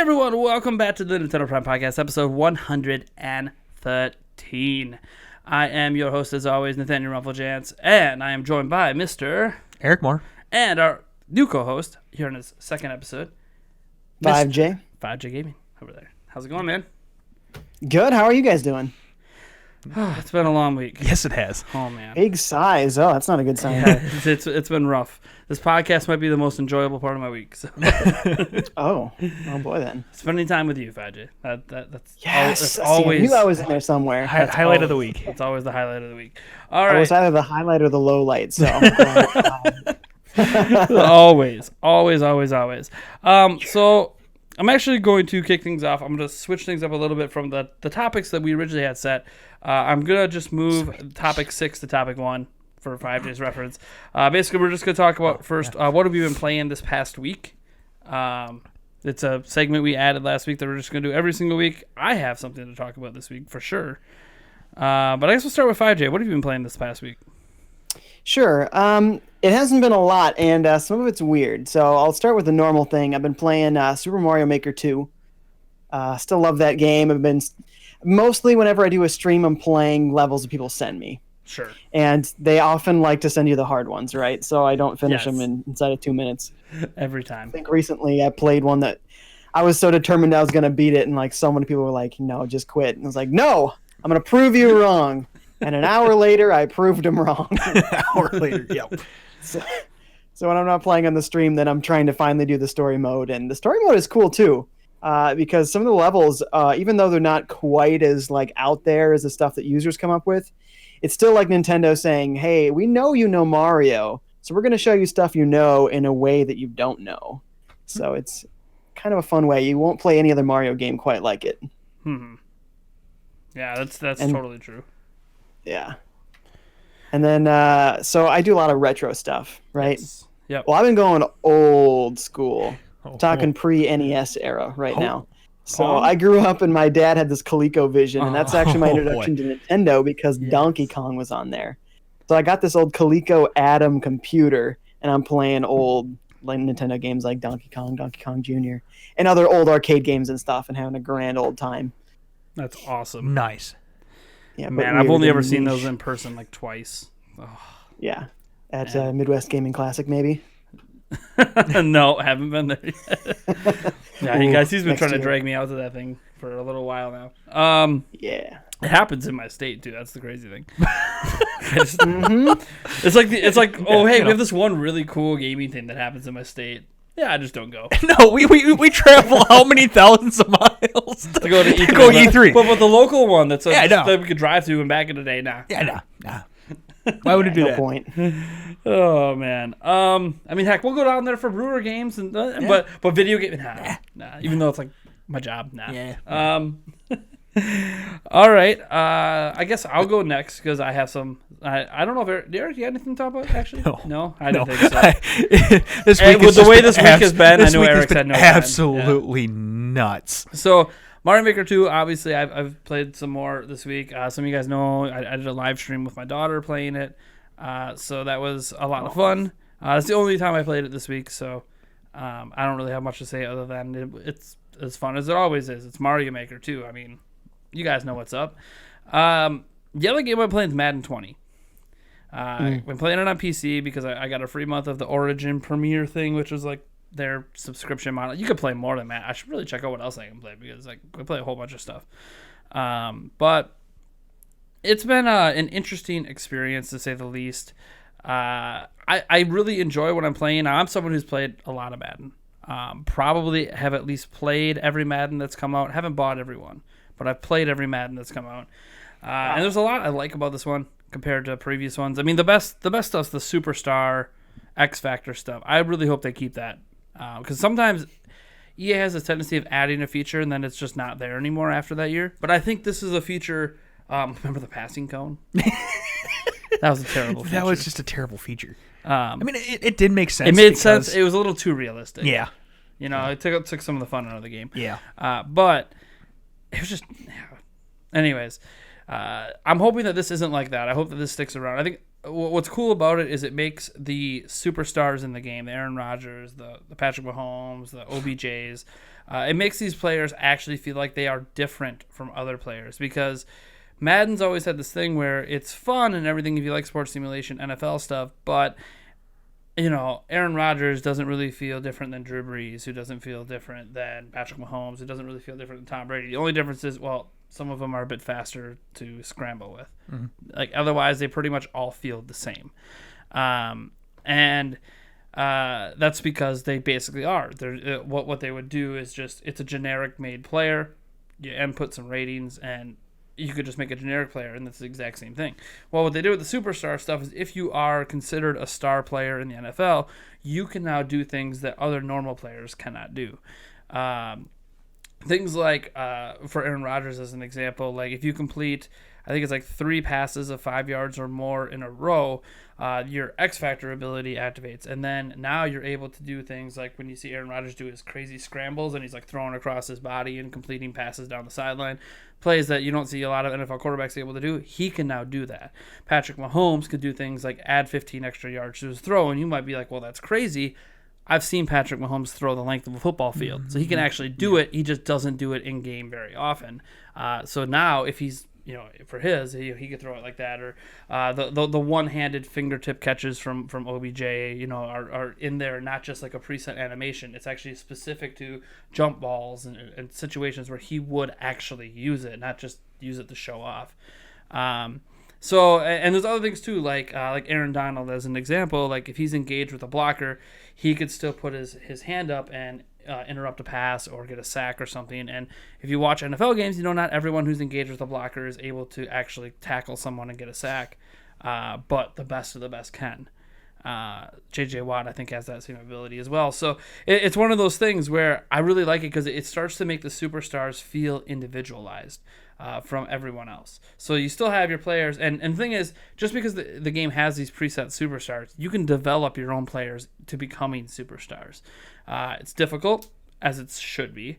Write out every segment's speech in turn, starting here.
everyone, welcome back to the Nintendo Prime Podcast, episode 113. I am your host, as always, Nathaniel Rufflejans, and I am joined by Mr. Eric Moore. And our new co-host, here in his second episode, 5J. 5J Gaming, over there. How's it going, man? Good. How are you guys doing? It's been a long week. Yes, it has. Oh, man. Big sighs. Oh, that's not a good sign. Yeah, it's been rough. This podcast might be the most enjoyable part of my week. So. Oh boy, then. Spending time with you, 5J. That's Yes. that's I always. knew I was in there somewhere. Highlight of the week. It's always the highlight of the week. All It right. was either the highlight or the low light. So always. So I'm actually going to kick things off. I'm going to switch things up a little bit from the topics that we originally had set. I'm going to just move topic 6 to topic 1 for 5J's reference. Basically, we're just going to talk about first, what have we been playing this past week? It's a segment we added last week that we're just going to do every single week. I have something to talk about this week for sure. But I guess we'll start with 5J. What have you been playing this past week? sure. It hasn't been a lot, and some of it's weird. So I'll start with the normal thing. I've been playing Super Mario Maker 2. Still love that game. I've been mostly whenever I do a stream, I'm playing levels that people send me. Sure. And they often like to send you the hard ones, right? So I don't finish them inside of 2 minutes. Every time. I think recently I played one that I was so determined I was going to beat it, and like so many people were like, no, just quit. And I was like, no, I'm going to prove you wrong. And an hour later, I proved him wrong. An hour later, yep. So when I'm not playing on the stream, then I'm trying to finally do the story mode. And the story mode is cool too, because some of the levels, even though they're not quite as like out there as the stuff that users come up with, it's still like Nintendo saying, hey, we know you know Mario, so we're going to show you stuff you know in a way that you don't know. So it's kind of a fun way. You won't play any other Mario game quite like it. Yeah, that's totally true. Yeah. And then, so I do a lot of retro stuff, right? Yes. Yep. Well, I've been going old school, talking pre-NES era right now. So I grew up and my dad had this ColecoVision, and that's actually my introduction to Nintendo because Donkey Kong was on there. So I got this old Coleco Atom computer, and I'm playing old like Nintendo games like Donkey Kong Jr., and other old arcade games and stuff, and having a grand old time. That's awesome. Nice. Yeah, Man, I've only ever seen those in person like twice. Oh. Yeah, at Midwest Gaming Classic maybe. No, haven't been there yet. Yeah, you guys, he's been trying to year. drag me out to that thing for a little while now. Yeah. It happens in my state too. That's the crazy thing. It's like oh hey, we have this one really cool gaming thing that happens in my state. Yeah, I just don't go. No, we travel how many thousands of miles To go to E3. go E3. But the local one that's I know. that we could drive to and back in the day, nah. Yeah, nah. Why would you do No that? point. Oh man. I mean, heck, we'll go down there for brewer games and but video game, nah. Even though it's like my job, nah. Yeah. All right. I guess I'll go next because I have some. I don't know if Eric, you got anything to talk about actually? No, I didn't think so. This And week with the way this week has been, I know Eric Eric's had no time. absolutely nuts. So Mario Maker 2, obviously, I've played some more this week. Some of you guys know I did a live stream with my daughter playing it, so that was a lot of fun. It's the only time I played it this week, so I don't really have much to say other than it's as fun as it always is. It's Mario Maker 2. I mean, you guys know what's up. The other game I'm playing is Madden 20. I've been playing it on PC because I got a free month of the Origin Premier thing, which was like their subscription model. You could play more than that. I should really check out what else I can play because like I play a whole bunch of stuff. But it's been an interesting experience to say the least. I really enjoy what I'm playing. Now, I'm someone who's played a lot of Madden. Probably have at least played every Madden that's come out. Haven't bought every one, but I've played every Madden that's come out. And there's a lot I like about this one compared to previous ones. I mean, the best stuff's the Superstar, X Factor stuff. I really hope they keep that because sometimes EA has a tendency of adding a feature and then it's just not there anymore after that year. But I think this is a feature. Remember the passing cone? That was a terrible feature. That was just a terrible feature. I mean, it did make sense. It made sense. It was a little too realistic. Yeah. You know, it took some of the fun out of the game. Yeah. But it was just... Anyways, I'm hoping that this isn't like that. I hope that this sticks around. I think what's cool about it is it makes the superstars in the game, the Aaron Rodgers, the Patrick Mahomes, the OBJs, it makes these players actually feel like they are different from other players, because Madden's always had this thing where it's fun and everything if you like sports simulation, NFL stuff, but Aaron Rodgers doesn't really feel different than Drew Brees, who doesn't feel different than Patrick Mahomes, who doesn't really feel different than Tom Brady. The only difference is, well, some of them are a bit faster to scramble with. Mm-hmm. Like, otherwise, they pretty much all feel the same. And that's because they basically are. What they would do is just, it's a generic made player. You input some ratings, and you could just make a generic player, and it's the exact same thing. Well, what they do with the superstar stuff is if you are considered a star player in the NFL, you can now do things that other normal players cannot do. Things like, for Aaron Rodgers as an example, like if you complete, I think it's like 3 passes of 5 yards or more in a row, your X Factor ability activates. And then now you're able to do things like when you see Aaron Rodgers do his crazy scrambles and he's like throwing across his body and completing passes down the sideline, plays that you don't see a lot of NFL quarterbacks able to do, he can now do that. Patrick Mahomes could do things like add 15 extra yards to his throw, and you might be like, well, that's crazy. I've seen Patrick Mahomes throw the length of a football field, so he can actually do it. He just doesn't do it in game very often. So now, if he's for his, he could throw it like that, or the one-handed fingertip catches from OBJ, are in there, not just like a preset animation. It's actually specific to jump balls and situations where he would actually use it, not just use it to show off. So, and there's other things too, like Aaron Donald as an example. Like if he's engaged with a blocker, he could still put his hand up and interrupt a pass or get a sack or something. And if you watch NFL games, not everyone who's engaged with a blocker is able to actually tackle someone and get a sack, but the best of the best can. J.J. Watt, I think, has that same ability as well. So it's one of those things where I really like it because it starts to make the superstars feel individualized from everyone else. So you still have your players. And the thing is, just because the game has these preset superstars, you can develop your own players to becoming superstars. It's difficult, as it should be.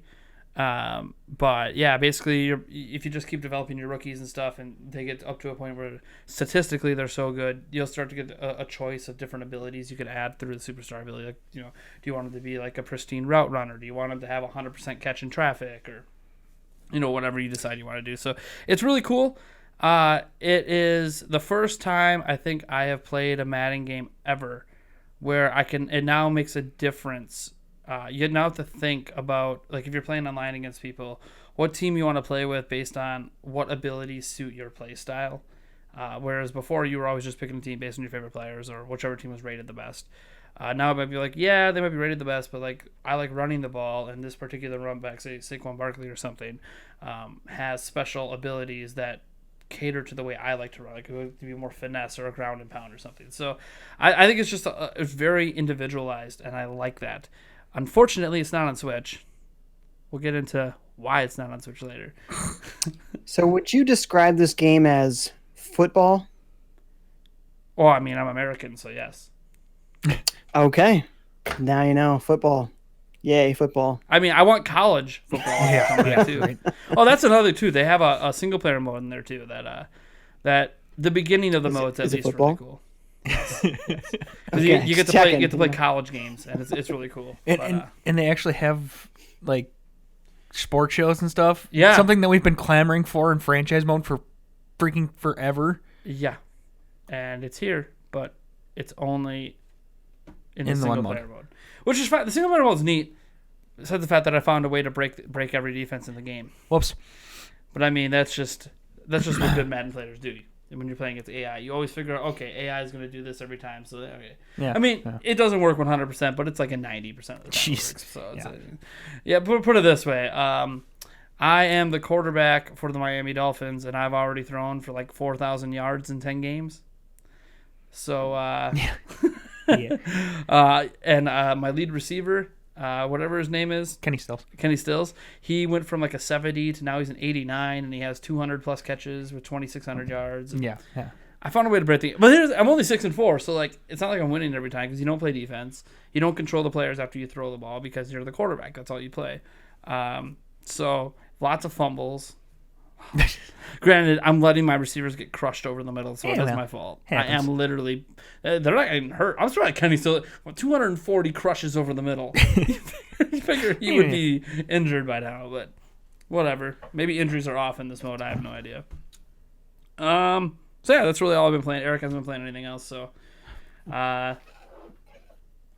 But yeah, basically, if you just keep developing your rookies and stuff, and they get up to a point where statistically they're so good, you'll start to get a choice of different abilities you could add through the superstar ability. Like, do you want them to be like a pristine route runner? Do you want them to have 100% catch in traffic, or whatever you decide you want to do? So it's really cool. It is the first time I think I have played a Madden game ever where it now makes a difference. You now have to think about, like, if you're playing online against people, what team you want to play with based on what abilities suit your play style. Whereas before, you were always just picking a team based on your favorite players or whichever team was rated the best. Now it might be like, yeah, they might be rated the best, but like I like running the ball, and this particular run back, say Saquon Barkley or something, has special abilities that cater to the way I like to run, like it would be more finesse or a ground and pound or something. So I think it's just it's very individualized, and I like that. Unfortunately, it's not on Switch. We'll get into why it's not on Switch later. So would you describe this game as football? Well, I mean, I'm American, so yes. Okay. Now you know. Football. Yay, football. I mean, I want college football to come back too. Right. Oh, that's another too. They have a single-player mode in there too that the beginning of the mode's at least really cool. Because you get to play college games, and it's really cool. And they actually have like sports shows and stuff. Yeah, something that we've been clamoring for in franchise mode for freaking forever. Yeah, and it's here, but it's only in the single player mode, which is fine. The single player mode is neat. Besides the fact that I found a way to break every defense in the game. Whoops. But I mean, that's just what good Madden players do. When you're playing against AI, you always figure out, okay, AI is going to do this every time. So, okay. Yeah. I mean, it doesn't work 100%, but it's like a 90% of the time. Jeez. So it's put it this way. I am the quarterback for the Miami Dolphins, and I've already thrown for like 4,000 yards in 10 games. So, and my lead receiver, whatever his name is, Kenny Stills, he went from like a 70 to now he's an 89, and he has 200 plus catches with 2,600 yards. Yeah. I found a way to break the game. But I'm only 6-4, so like it's not like I'm winning every time because you don't play defense. You don't control the players after you throw the ball because you're the quarterback. That's all you play. So lots of fumbles. Granted, I'm letting my receivers get crushed over the middle, so Yeah, it is well, my fault. happens. I am literally. They're not getting hurt. I'm surprised Kenny still 240 crushes over the middle. You figure he would be injured by now, but whatever. Maybe injuries are off in this mode. I have no idea. So yeah, that's really all I've been playing. Eric hasn't been playing anything else, so I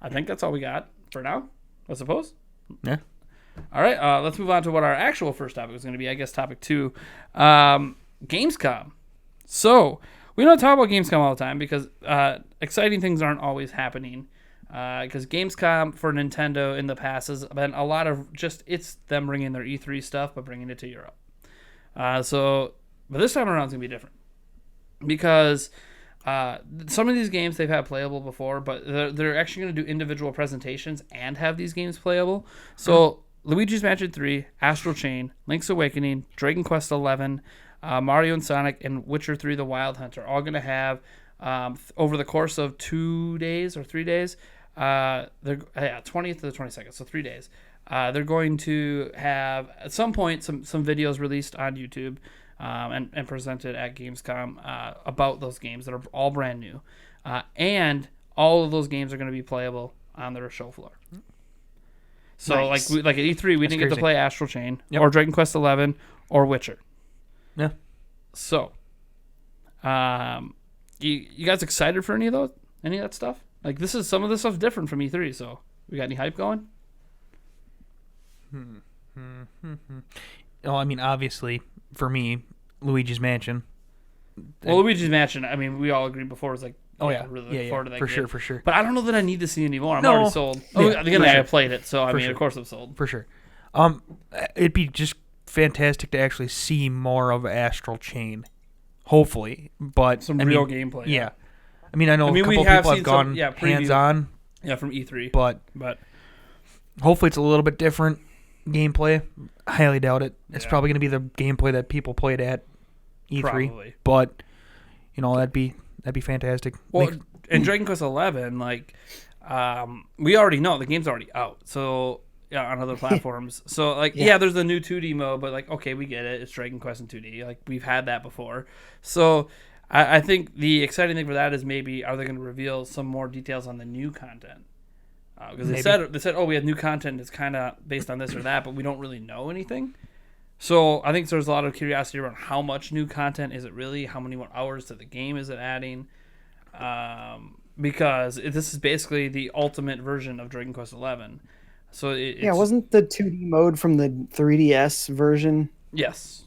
think that's all we got for now, I suppose. Yeah. All right, let's move on to what our actual first topic is going to be. I guess topic 2, Gamescom. So we don't talk about Gamescom all the time because exciting things aren't always happening. Because Gamescom for Nintendo in the past has been a lot of just it's them bringing their E3 stuff but bringing it to Europe. But this time around it's gonna be different because some of these games they've had playable before, but they're actually going to do individual presentations and have these games playable. So Luigi's Mansion 3, Astral Chain, Link's Awakening, Dragon Quest XI, Mario and Sonic, and Witcher 3: The Wild Hunt are all going to have over the course of 2 days or 3 days. They're 20th to the 22nd, so 3 days. They're going to have at some point some videos released on YouTube. And presented at Gamescom about those games that are all brand new. And all of those games are going to be playable on their show floor. So Nice. like at E3, we didn't get to crazy. play Astral Chain Yep. or Dragon Quest XI or Witcher. Yeah. So, you guys excited for any of that stuff? Like some of this stuff's different from E3, so we got any hype going? Oh, I mean, obviously, for me, Luigi's Mansion. Well, Luigi's Mansion, I mean, we all agreed before was like, really look forward to that for game. sure, for sure. But I don't know that I need to see any more. I'm No. already sold. Yeah, Again, for I sure. played it, so I For mean, sure. of course I'm sold. For sure. It'd be just fantastic to actually see more of Astral Chain. Hopefully, but Some I real mean, gameplay. Yeah. I mean, I know a we couple have people have seen gone some, preview. hands-on, Yeah, from E3. but But hopefully it's a little bit different gameplay. I highly doubt it. It's Yeah. probably going to be the gameplay that people played at E3. Probably. But that'd be fantastic. Well, in Dragon Quest XI, we already know the game's already out. So on other platforms. So there's a new 2D mode, but okay, we get it. It's Dragon Quest in 2D. We've had that before. So I think the exciting thing for that is maybe are they going to reveal some more details on the new content? Because they said, oh, we have new content that's kind of based on this or that, but we don't really know anything. So I think there's a lot of curiosity around how much new content is it really? How many more hours to the game is it adding? Because this is basically the ultimate version of Dragon Quest XI. So wasn't the 2D mode from the 3DS version? Yes.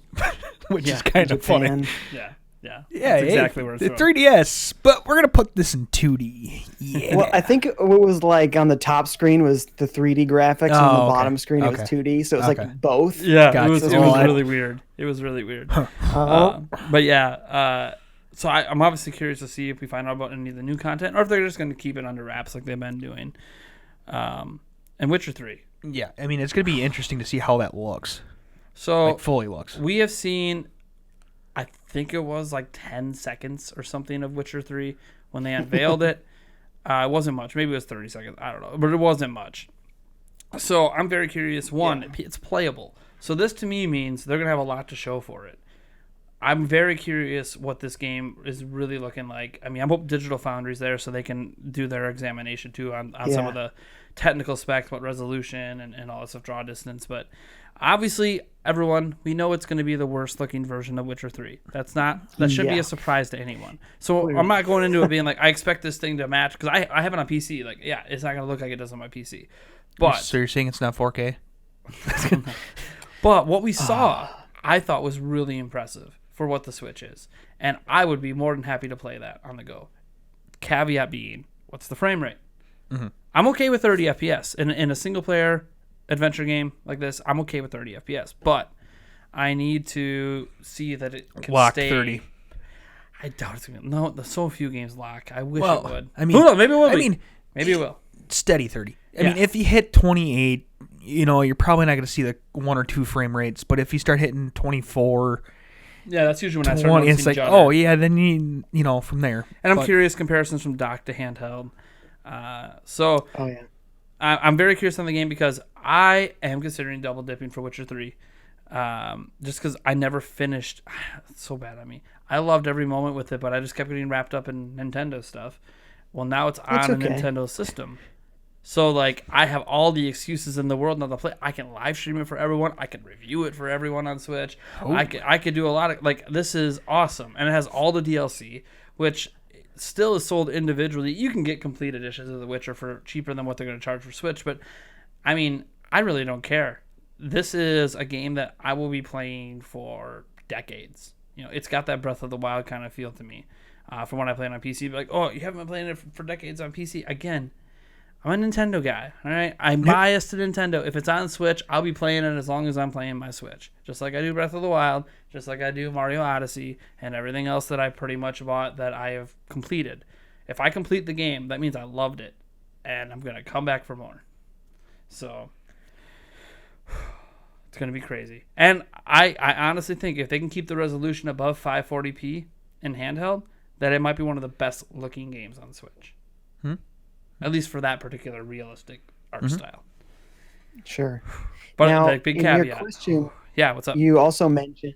which is kind of funny. Japan? Yeah. Yeah, That's exactly where it's the from. 3DS, but we're gonna put this in 2D. Yeah. Well, I think what was on the top screen was the 3D graphics, and on the okay. bottom screen it was Okay. 2D. So it was Okay. both. Yeah, Gotcha. it was Oh, really weird. It was really weird. But yeah, so I'm obviously curious to see if we find out about any of the new content, or if they're just going to keep it under wraps like they've been doing. And Witcher 3. Yeah, I mean, it's gonna be interesting to see how that looks. So Fully looks. we have seen, I think it was 10 seconds or something of Witcher 3 when they unveiled it. It wasn't much. Maybe it was 30 seconds. I don't know. But it wasn't much. So I'm very curious. One, it's playable. So this to me means they're going to have a lot to show for it. I'm very curious what this game is really looking like. I mean, I hope Digital Foundry's there so they can do their examination too on some of the technical specs, what resolution and all this stuff, draw distance. But obviously, everyone, we know it's going to be the worst looking version of Witcher 3. That shouldn't be a surprise to anyone. So I'm not going into it being I expect this thing to match, because I have it on PC. It's not going to look like it does on my PC. But So you're saying it's not 4K? But what we saw, I thought was really impressive for what the Switch is. And I would be more than happy to play that on the go. Caveat being, what's the frame rate? Mm-hmm. I'm okay with 30 FPS. In a single-player adventure game like this, I'm okay with 30 FPS. But I need to see that it can Lock stay... 30. I doubt it's going to... No, there's so few games lock. I wish Well, it would. I mean- Who knows? Maybe it will I be. mean, Maybe it will. Steady 30. I Yeah. mean, if you hit 28, you're probably not going to see the 1 or 2 frame rates. But if you start hitting 24, Yeah, that's usually when I start 20, noticing it's like, judder. then you from there. And I'm But- curious comparisons from dock to handheld. So Oh yeah. I'm very curious on the game because I am considering double dipping for Witcher 3. just because I never finished. It's so bad at me. I loved every moment with it, but I just kept getting wrapped up in Nintendo stuff. Well, now it's on a Nintendo system. So, like, I have all the excuses in the world not to play. I can live stream it for everyone. I can review it for everyone on Switch. I could do a lot of, like, this is awesome. And it has all the DLC, which still is sold individually. You can get complete editions of The Witcher for cheaper than what they're going to charge for Switch. But, I mean, I really don't care. This is a game that I will be playing for decades. You know, it's got that Breath of the Wild kind of feel to me. From when I played on PC. Like, oh, you haven't been playing it for decades on PC? Again, I'm a Nintendo guy, all right? I'm biased to Nintendo. If it's on Switch, I'll be playing it as long as I'm playing my Switch. Just like I do Breath of the Wild, just like I do Mario Odyssey, and everything else that I pretty much bought that I have completed. If I complete the game, that means I loved it, and I'm going to come back for more. So, it's going to be crazy. And I honestly think if they can keep the resolution above 540p in handheld, that it might be one of the best looking games on Switch. At least for that particular realistic art style. Sure. But now, like, big in caveat. your question, yeah, what's up? You also mentioned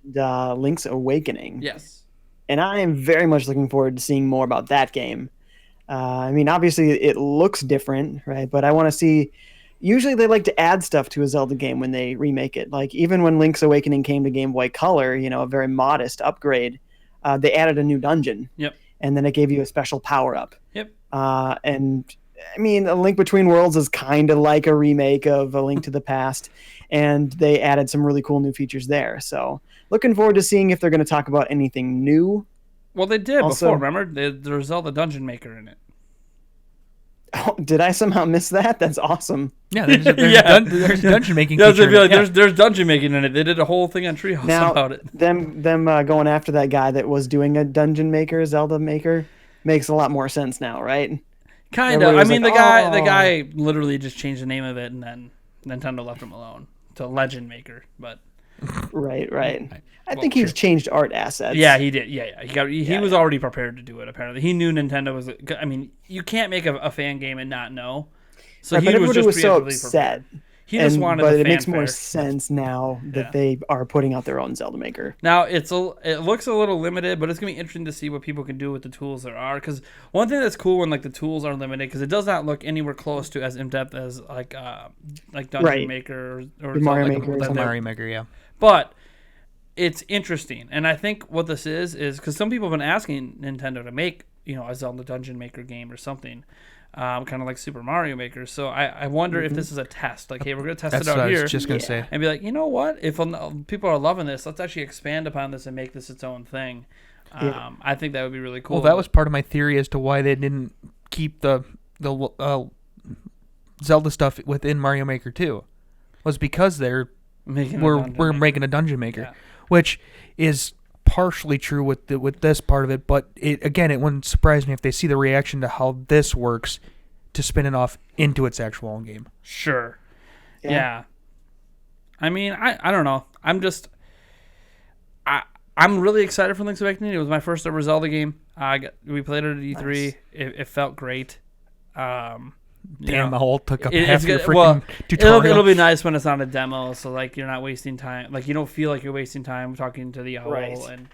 Link's Awakening. Yes. And I am very much looking forward to seeing more about that game. I mean, obviously it looks different, right? But I want to see. Usually they like to add stuff to a Zelda game when they remake it. Like even when Link's Awakening came to Game Boy Color, you know, a very modest upgrade, they added a new dungeon. Yep. And then it gave you a special power up. Yep. And I mean, A Link Between Worlds is kind of like a remake of A Link to the Past, and they added some really cool new features there. So looking forward to seeing if they're going to talk about anything new. Well, they did Also, before. Remember, there's Zelda Dungeon Maker in it. Oh, did I somehow miss that? That's awesome. Yeah, there's dungeon making. Yeah, there's dungeon making in it. They did a whole thing on Treehouse about it. Them going after that guy that was doing a dungeon maker, Zelda maker, makes a lot more sense now, right? Kind of. I mean, the guy literally just changed the name of it, and then Nintendo left him alone to Legend Maker. But right. I think he's changed art assets. Yeah, he did. Yeah. He was already prepared to do it. Apparently, he knew Nintendo was. I mean, you can't make a fan game and not know. So right, he was just so upset. Prepared. He just wanted. But the it makes fanfare. more sense now that they are putting out their own Zelda Maker. Now it looks a little limited, but it's gonna be interesting to see what people can do with the tools there are. Because one thing that's cool when like the tools are limited, because it does not look anywhere close to as in depth as like Dungeon Maker or Mario Maker. Mario Maker, yeah. But it's interesting, and I think what this is because some people have been asking Nintendo to make a Zelda Dungeon Maker game or something. Kind of like Super Mario Maker. So I wonder if this is a test. Like, hey, we're going to test it out here. I was just going to say. And be like, you know what? If people are loving this, let's actually expand upon this and make this its own thing. I think that would be really cool. Well, that was part of my theory as to why they didn't keep the Zelda stuff within Mario Maker 2. Was because we're making a Dungeon Maker, which is partially true with this part of it, but it wouldn't surprise me if they see the reaction to how this works to spin it off into its actual own game. Sure. Yeah. I mean, I don't know. I'm really excited for Link's Awakening. It was my first ever Zelda game. We played it at E3. Nice. It felt great. The whole took up half your freaking tutorial. It'll be nice when it's not a demo, so like you're not wasting time. Like you don't feel like you're wasting time talking to the owl, and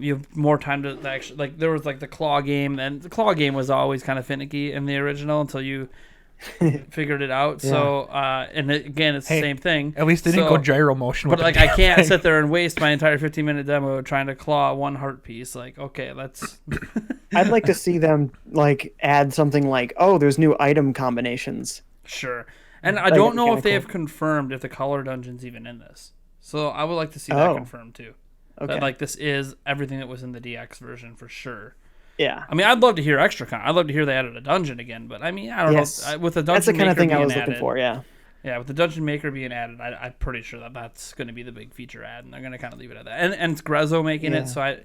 you have more time to actually. Like there was like the claw game, and the claw game was always kind of finicky in the original until you figured it out. Yeah. So again, it's the same thing. At least they didn't go gyro motion. But like I can't sit there and waste my entire 15-minute demo trying to claw one heart piece. Like okay, that's. I'd like to see them like add something like, oh, there's new item combinations. Sure, and I don't know if they have confirmed if the color dungeon's even in this. So I would like to see that confirmed too. Okay. That like this is everything that was in the DX version for sure. Yeah. I mean, I'd love to hear extra content. I'd love to hear they added a dungeon again, but I mean, I don't know. With the dungeon that's the kind of thing I was added, looking for, yeah. Yeah, with the Dungeon Maker being added, I'm pretty sure that's going to be the big feature ad, and they're going to kind of leave it at that. And it's Grezzo making it, so I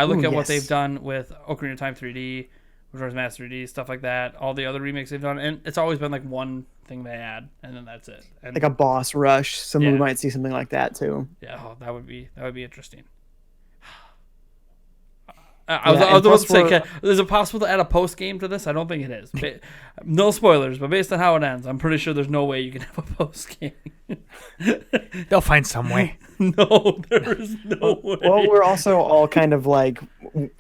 look at what they've done with Ocarina of Time 3D, Majora's Mask 3D, stuff like that, all the other remakes they've done, and it's always been like one thing they add, and then that's it. And, like a boss rush. We might see something like that too. Yeah, that would be interesting. I was about to say, is it possible to add a post game to this? I don't think it is. No spoilers, but based on how it ends, I'm pretty sure there's no way you can have a post game. They'll find some way. No, there is no way. Well, we're also all kind of like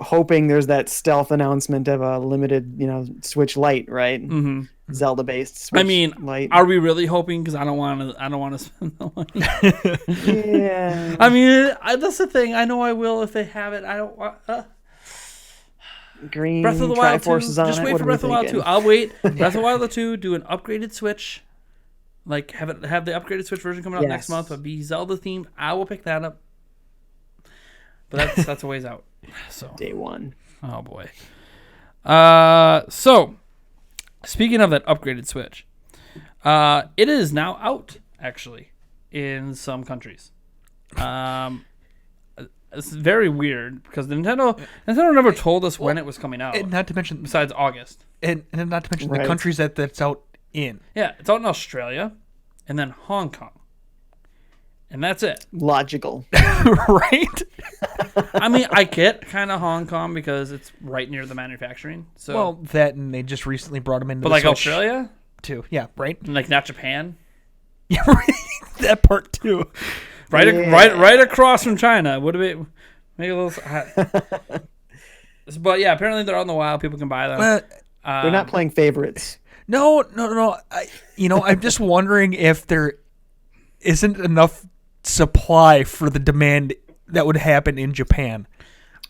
hoping there's that stealth announcement of a limited, Switch Lite, right? Mm-hmm. Zelda-based Switch Lite. Are we really hoping? Because I don't want to spend the money. Yeah. I mean, that's the thing. I know I will if they have it. I don't want. Green Breath of the Wild 2. Triforce is on Just it. wait What for are we Breath of the Wild 2. thinking? I'll wait. Breath of the Wild 2. Do an upgraded Switch. Like have the upgraded Switch version coming out next month, but be Zelda themed. I will pick that up. But that's a ways out. So Day one. Oh boy. So speaking of that upgraded Switch, it is now out actually in some countries. It's very weird because Nintendo never told us when it was coming out. And not to mention, besides August, and not to mention the countries that's out in. Yeah, it's out in Australia, and then Hong Kong, and that's it. Logical, right? I mean, I get kind of Hong Kong because it's right near the manufacturing. So, well, that and they just recently brought them into. But the like Switch Australia, too. Yeah, right. And like not Japan. Yeah, right. That part too. Right across from China. Would it make a little? But yeah, apparently they're on the wild. People can buy them. They're not playing favorites. No. I'm just wondering if there isn't enough supply for the demand that would happen in Japan.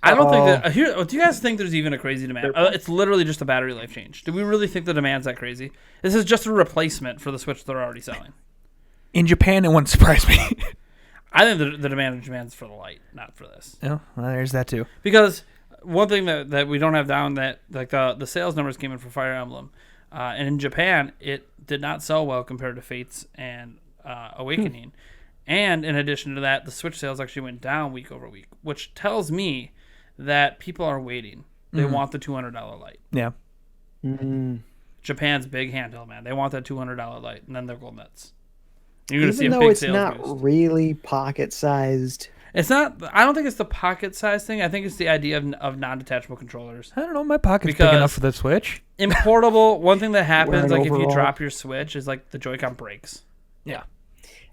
I don't think that. Do you guys think there's even a crazy demand? It's literally just a battery life change. Do we really think the demand's that crazy? This is just a replacement for the Switch they're already selling. In Japan, it wouldn't surprise me. I think the demand in Japan is for the Lite, not for this. Oh, well, there's that too. Because one thing that we don't have down that like the sales numbers came in for Fire Emblem, and in Japan it did not sell well compared to Fates and Awakening, and in addition to that, the Switch sales actually went down week over week, which tells me that people are waiting. They want the $200 Lite. Yeah. Mm-hmm. Japan's big handheld, man. They want that $200 Lite, and then they'll go nuts. You're going to see a Even big though it's sales not boost. really pocket-sized. It's not. I don't think it's the pocket size thing. I think it's the idea of non-detachable controllers. I don't know. My pocket's big enough for the Switch. In portable, one thing that happens, like if you overall. drop your Switch, is like the Joy-Con breaks. Yeah.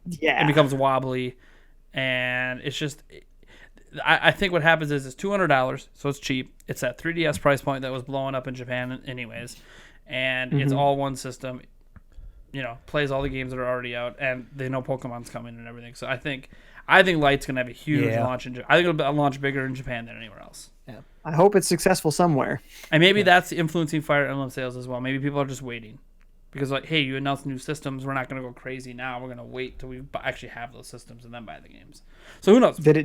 Yeah. It becomes wobbly, and it's just. I think what happens is it's $200, so it's cheap. It's that 3DS price point that was blowing up in Japan, anyways, and it's all one system. Plays all the games that are already out, and they know Pokemon's coming and everything. So I think Lite's gonna have a huge launch I think it'll launch bigger in Japan than anywhere else. Yeah. I hope it's successful somewhere. And maybe that's influencing Fire Emblem sales as well. Maybe people are just waiting because, like, hey, you announced new systems. We're not gonna go crazy now. We're gonna wait till we actually have those systems and then buy the games. So who knows? Did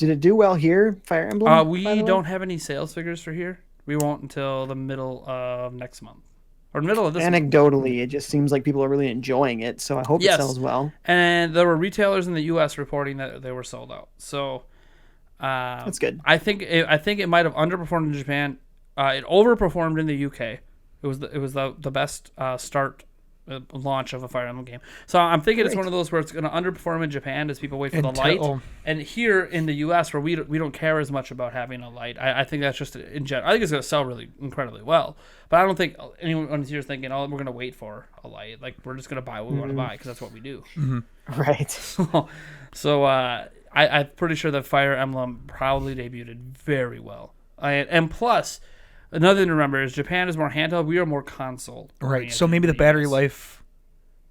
it do well here, Fire Emblem? We don't have any sales figures for here. We won't until the middle of next month. Or middle of this Anecdotally, it just seems like people are really enjoing it, so I hope it sells well. And there were retailers in the U.S. reporting that they were sold out. So that's good. I think it might have underperformed in Japan. It overperformed in the U.K. It was the best launch of a Fire Emblem game. So I'm thinking it's one of those where it's going to underperform in Japan as people wait for the Lite. And here in the U.S. where we don't care as much about having a Lite, I think that's just in general. I think it's going to sell really incredibly well. But I don't think anyone here is thinking, we're going to wait for a Lite. Like, we're just going to buy what we want to buy because that's what we do. Mm-hmm. Right. So I'm pretty sure that Fire Emblem probably debuted very well. And plus, another thing to remember is Japan is more handheld. We are more console. Right. So maybe the battery life,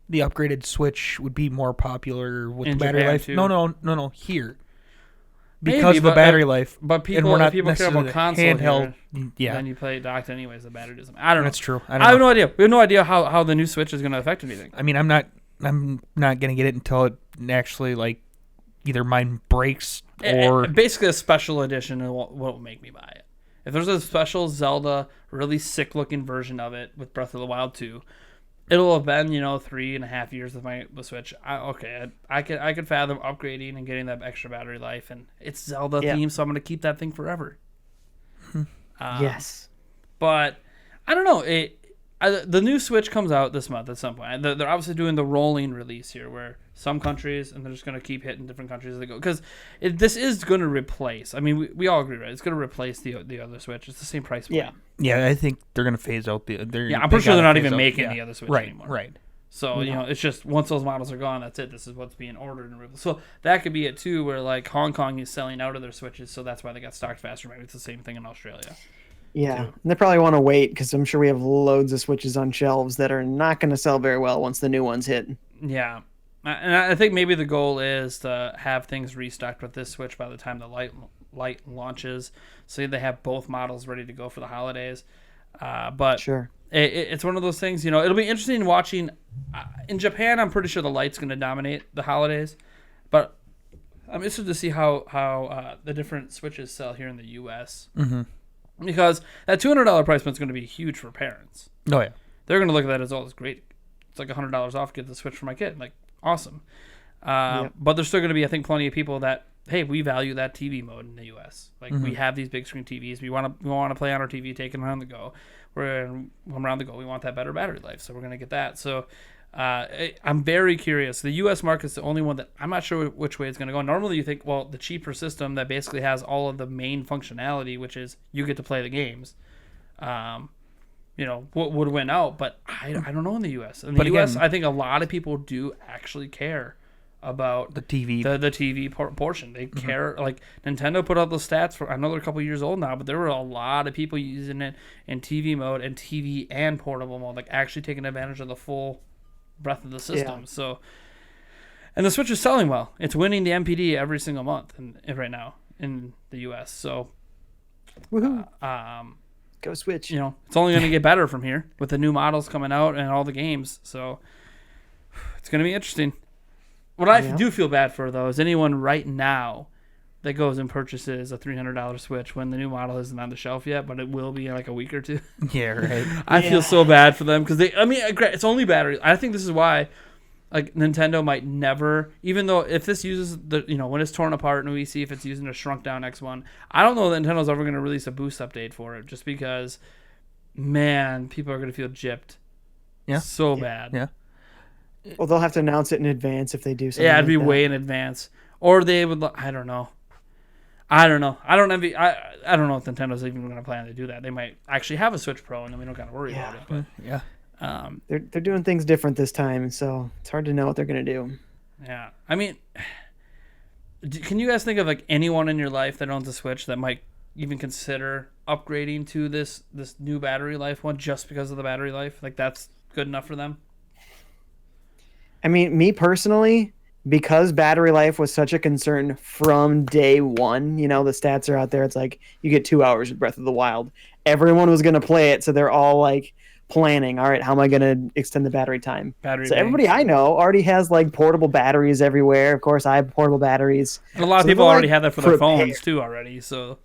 the upgraded Switch would be more popular with the battery life. Too. No. Here. Because of the battery life. But people, and we're not if people care about console handheld. Here, then you play docked anyways. The battery doesn't. I don't know. That's true. I have no idea. We have no idea how the new Switch is going to affect anything. I mean, I'm not going to get it until it actually either mine breaks or basically a special edition is what will make me buy it. If there's a special Zelda, really sick looking version of it with Breath of the Wild 2, it'll have been 3.5 years with my Switch. I could fathom upgrading and getting that extra battery life, and it's Zelda themed, so I'm gonna keep that thing forever. Yes, but I don't know. the new Switch comes out this month at some point. They're obviously doing the rolling release here, where some countries, and they're just going to keep hitting different countries as they go. Because this is going to replace. I mean, we all agree, right? It's going to replace the other Switch. It's the same price point. Yeah, I think they're going to phase out the. I'm pretty sure they're not even making the other Switch anymore. Right. So it's just once those models are gone, that's it. This is what's being ordered and replaced. So that could be it too, where like Hong Kong is selling out of their Switches, so that's why they got stocked faster. Maybe it's the same thing in Australia. Yeah, and they probably want to wait because I'm sure we have loads of Switches on shelves that are not going to sell very well once the new ones hit. Yeah, and I think maybe the goal is to have things restocked with this Switch by the time the Lite launches, so they have both models ready to go for the holidays. But sure, it's one of those things. It'll be interesting watching. In Japan, I'm pretty sure the Lite's going to dominate the holidays, but I'm interested to see how the different Switches sell here in the U.S. Mm-hmm. Because that $200 price point is going to be huge for parents. Oh yeah, they're going to look at that as, it's great. It's like $100 off. Get the Switch for my kid. Like, awesome. But there's still going to be, I think, plenty of people that, hey, we value that TV mode in the U.S. Like, we have these big screen TVs. We want to play on our TV, take it around the go. When around the go, we want that better battery life, so we're going to get that. So I'm very curious. The U.S. market's the only one that I'm not sure which way it's going to go. Normally, you think, well, the cheaper system that basically has all of the main functionality, which is you get to play the games, would win out. But I don't know in the U.S. In the U.S., I think a lot of people do actually care about the TV, the TV portion. They care. Like Nintendo put out the stats for. I know they're a couple years old now, but there were a lot of people using it in TV mode and TV and portable mode, like actually taking advantage of the full breadth of the system. Yeah. So, and the Switch is selling well. It's winning the MPD every single month right now in the U.S. So, woohoo! Go Switch. It's only going to get better from here with the new models coming out and all the games. So, it's going to be interesting. What I do feel bad for, though, is anyone right now that goes and purchases a $300 Switch when the new model isn't on the shelf yet, but it will be in like a week or two. Yeah, right. I feel so bad for them because it's only battery. I think this is why, like, Nintendo might never, even though if this uses when it's torn apart and we see if it's using a shrunk down X1, I don't know that Nintendo's ever going to release a boost update for it just because, man, people are going to feel gypped. Yeah. So bad. Yeah. Well, they'll have to announce it in advance if they do something. Yeah, it'd be way in advance. Or they would, I don't know. I don't know if Nintendo's even going to plan to do that. They might actually have a Switch Pro, and then we don't got to worry about it. But, they're doing things different this time, so it's hard to know what they're going to do. Yeah, I mean, can you guys think of like anyone in your life that owns a Switch that might even consider upgrading to this new battery life one just because of the battery life? Like that's good enough for them? I mean, me personally, because battery life was such a concern from day one, the stats are out there. It's like you get 2 hours with Breath of the Wild. Everyone was going to play it, so they're all like planning, all right, how am I going to extend the battery time? Everybody I know already has like portable batteries everywhere. Of course, I have portable batteries. And a lot of people already have that for their phones too already. So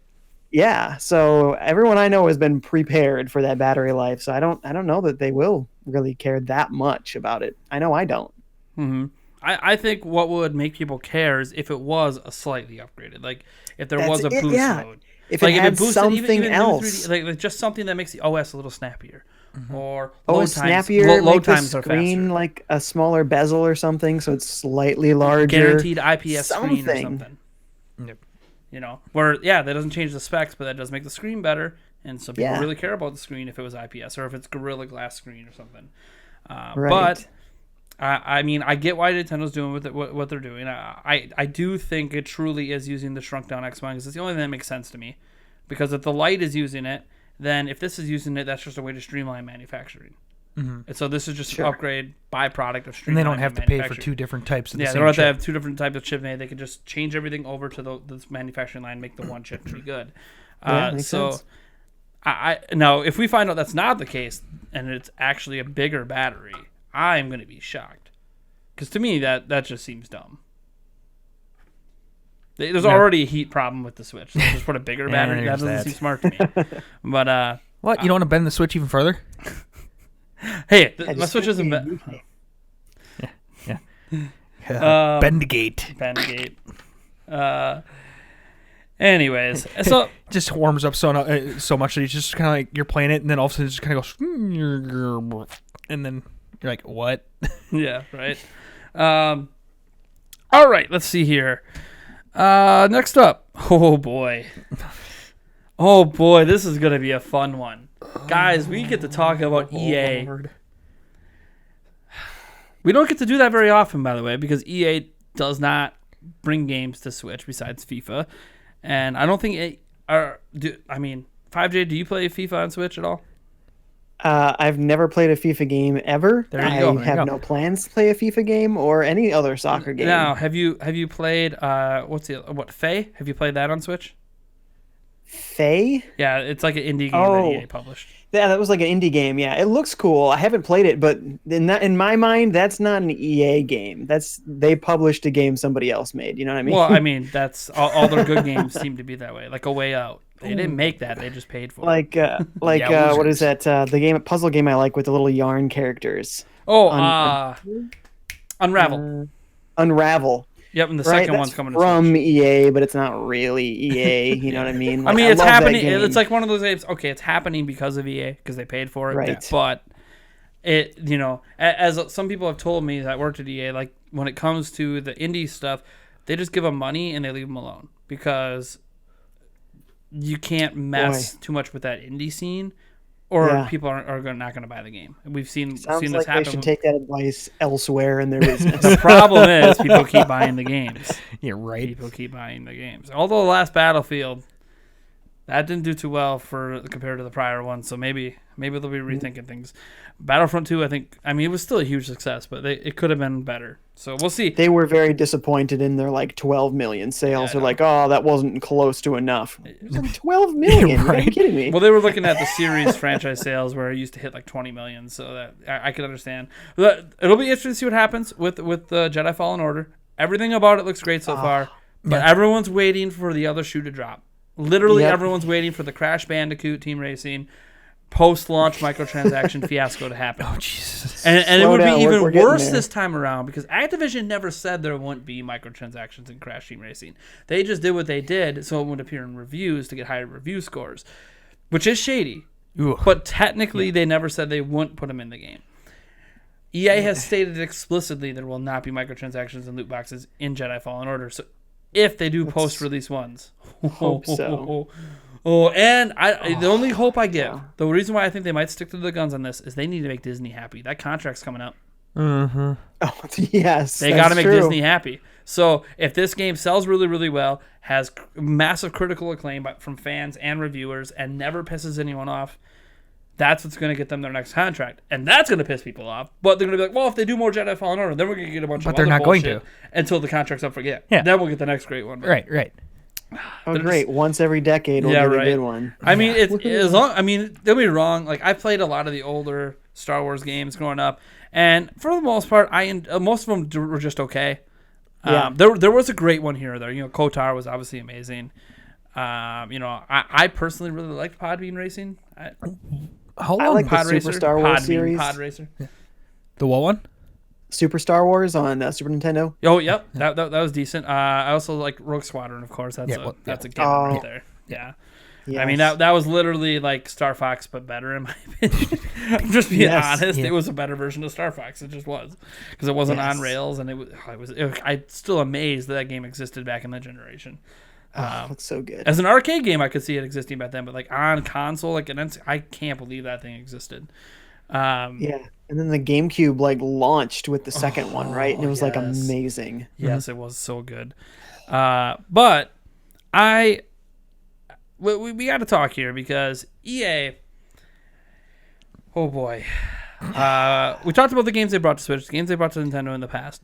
yeah, so everyone I know has been prepared for that battery life. So I don't know that they will really care that much about it. I know I don't. Mm-hmm. I think what would make people care is if it was a slightly upgraded, like if there was a boost mode, if it had something else, like just something that makes the OS a little snappier, or snappier, load times are screen faster. Like a smaller bezel or something, so it's slightly larger, guaranteed IPS screen or something. Yep. Where that doesn't change the specs, but that does make the screen better, and some people really care about the screen if it was IPS or if it's Gorilla Glass screen or something. Right. But I mean, I get why Nintendo's doing with it, what they're doing. I do think it truly is using the shrunk down X1 because it's the only thing that makes sense to me. Because if the Lite is using it, then if this is using it, that's just a way to streamline manufacturing. Mm-hmm. And so this is just an upgrade byproduct of streamlining. And they don't have to pay for two different types of the same chip. They don't have to have two different types of chip made. They can just change everything over to this manufacturing line, make the one chip be good. Makes sense. Now, if we find out that's not the case and it's actually a bigger battery, I'm going to be shocked. Because to me, that just seems dumb. There's already a heat problem with the Switch. So just put a bigger battery. That doesn't seem smart to me. But what? You don't want to bend the Switch even further? Hey, my Switch isn't bent. Yeah. Bend the gate. Bend the gate. Anyways, so it just warms up so much that it's just kind of like you're playing it, and then all of a sudden it just kind of goes, and then you're like, what? Yeah, right. All right, let's see here. Next up, oh boy, this is gonna be a fun one, guys. We get to talk about EA. Lord. We don't get to do that very often, by the way, because EA does not bring games to Switch besides FIFA, and I don't think 5J, do you play FIFA on Switch at all? I've never played a FIFA game ever. There you go. I have no plans to play a FIFA game or any other soccer game. Now, have you played Faye? Have you played that on Switch? Faye? Yeah, it's like an indie game that EA published. Yeah, that was like an indie game. Yeah, it looks cool. I haven't played it, but in my mind, that's not an EA game. They published a game somebody else made. You know what I mean? Well, I mean, that's all their good games seem to be that way. Like A Way Out. They didn't make that. They just paid for it. What is that? The puzzle game I like with the little yarn characters. Oh, Unravel. Unravel. Yep, and the second one's coming from EA, but it's not really EA. You know what I mean? Like, I mean, it's happening. It's like one of those games. Okay, it's happening because of EA because they paid for it. Right. But it, as some people have told me that worked at EA, like when it comes to the indie stuff, they just give them money and they leave them alone because you can't mess too much with that indie scene. Or people are not going to buy the game. We've seen this happen. They should take that advice elsewhere in their business. The problem is people keep buying the games. Yeah, right. People keep buying the games. Although the last Battlefield, that didn't do too well compared to the prior one. So maybe they'll be rethinking things. Battlefront 2, it was still a huge success, but it could have been better. So we'll see. They were very disappointed in their 12 million sales. They're like, oh, that wasn't close to enough. It was like 12 million. Right. Are you kidding me? Well, they were looking at the series franchise sales where it used to hit 20 million. So that I could understand. But it'll be interesting to see what happens with the Jedi Fallen Order. Everything about it looks great so far, but everyone's waiting for the other shoe to drop. Literally, everyone's waiting for the Crash Bandicoot Team Racing post-launch microtransaction fiasco to happen. Oh, Jesus. And it would be even worse this time around because Activision never said there wouldn't be microtransactions in Crash Team Racing. They just did what they did so it would appear in reviews to get higher review scores, which is shady. Ooh. But technically, they never said they wouldn't put them in the game. EA has stated explicitly there will not be microtransactions and loot boxes in Jedi Fallen Order. So if they do post-release ones. Hope so. Oh, and the only hope I give, the reason why I think they might stick to the guns on this is they need to make Disney happy. That contract's coming up. Mm-hmm. Oh, yes. They got to make Disney happy. So if this game sells really, really well, has massive critical acclaim from fans and reviewers, and never pisses anyone off, that's what's going to get them their next contract. And that's going to piss people off. But they're going to be like, well, if they do more Jedi Fallen Order, then we're going to get a bunch of other bullshit. But they're not going to. Until the contract's up for Then we'll get the next great one. Right. Oh, great! Once every decade, we'll get a good one. I mean, don't be wrong. Like I played a lot of the older Star Wars games growing up, and for the most part, most of them were just okay. There was a great one here or there. KOTOR was obviously amazing. I personally really liked Pod Beam Racing. I like the Super Star Wars series. Pod Racer. The what one? Super Star Wars on Super Nintendo. Oh, yep. That was decent. I also like Rogue Squadron, of course. That's a game right there. Yeah. Yes. I mean, that was literally like Star Fox, but better in my opinion. I'm just being honest. Yeah. It was a better version of Star Fox. It just was. Because it wasn't on rails, and I'm still amazed that game existed back in that generation. That's so good. As an arcade game, I could see it existing back then, but like on console, I can't believe that thing existed. And then the GameCube launched with the second one, right? And it was amazing. Yes, it was so good. But we got to talk here because EA. Oh boy, we talked about the games they brought to Switch, the games they brought to Nintendo in the past.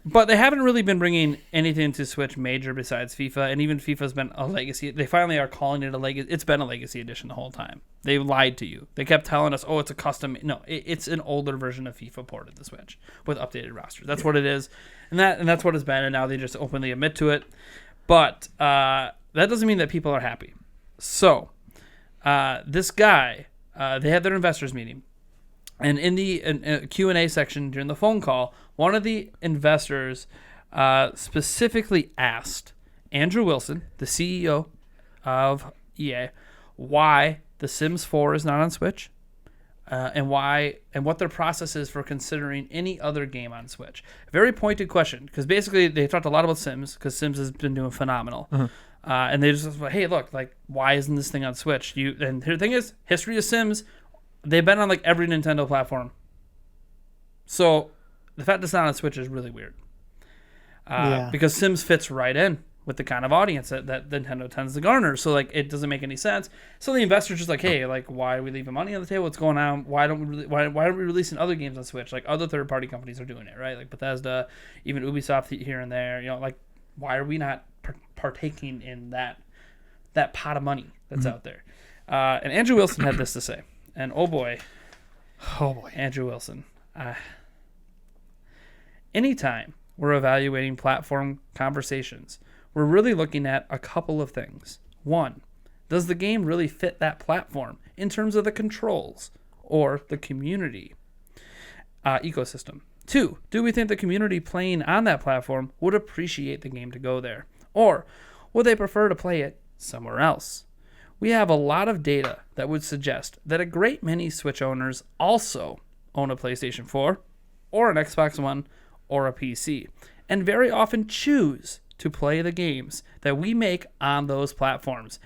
But they haven't really been bringing anything to Switch major besides FIFA, and even FIFA's been a legacy. They finally are calling it a legacy. It's been a legacy edition the whole time. They lied to you. They kept telling us, oh, it's a custom. No, it's an older version of FIFA ported to Switch with updated rosters. That's what it is, and that's what it's been, and now they just openly admit to it. But that doesn't mean that people are happy. So this guy, they had their investors meeting. And in the Q&A section during the phone call, one of the investors specifically asked Andrew Wilson, the CEO of EA, why The Sims 4 is not on Switch, and what their process is for considering any other game on Switch. Very pointed question, because basically they talked a lot about Sims, because Sims has been doing phenomenal. And they just like, hey, look, like, why isn't this thing on Switch? And the thing is, history of Sims, they've been on like every Nintendo platform. So the fact that it's not on Switch is really weird. Because Sims fits right in with the kind of audience that Nintendo tends to garner. So like, it doesn't make any sense. So the investors just like, hey, like, why are we leaving money on the table? What's going on? Why aren't we releasing other games on Switch? Like, other third party companies are doing it, right? Like Bethesda, even Ubisoft here and there. You know, like, why are we not partaking in that pot of money that's out there? And Andrew Wilson had this to say. And oh boy, Andrew Wilson. Anytime we're evaluating platform conversations, we're really looking at a couple of things. One, does the game really fit that platform in terms of the controls or the community ecosystem? Two, do we think the community playing on that platform would appreciate the game to go there? Or would they prefer to play it somewhere else? We have a lot of data that would suggest that a great many Switch owners also own a PlayStation 4 or an Xbox One or a PC, and very often choose to play the games that we make on those platforms,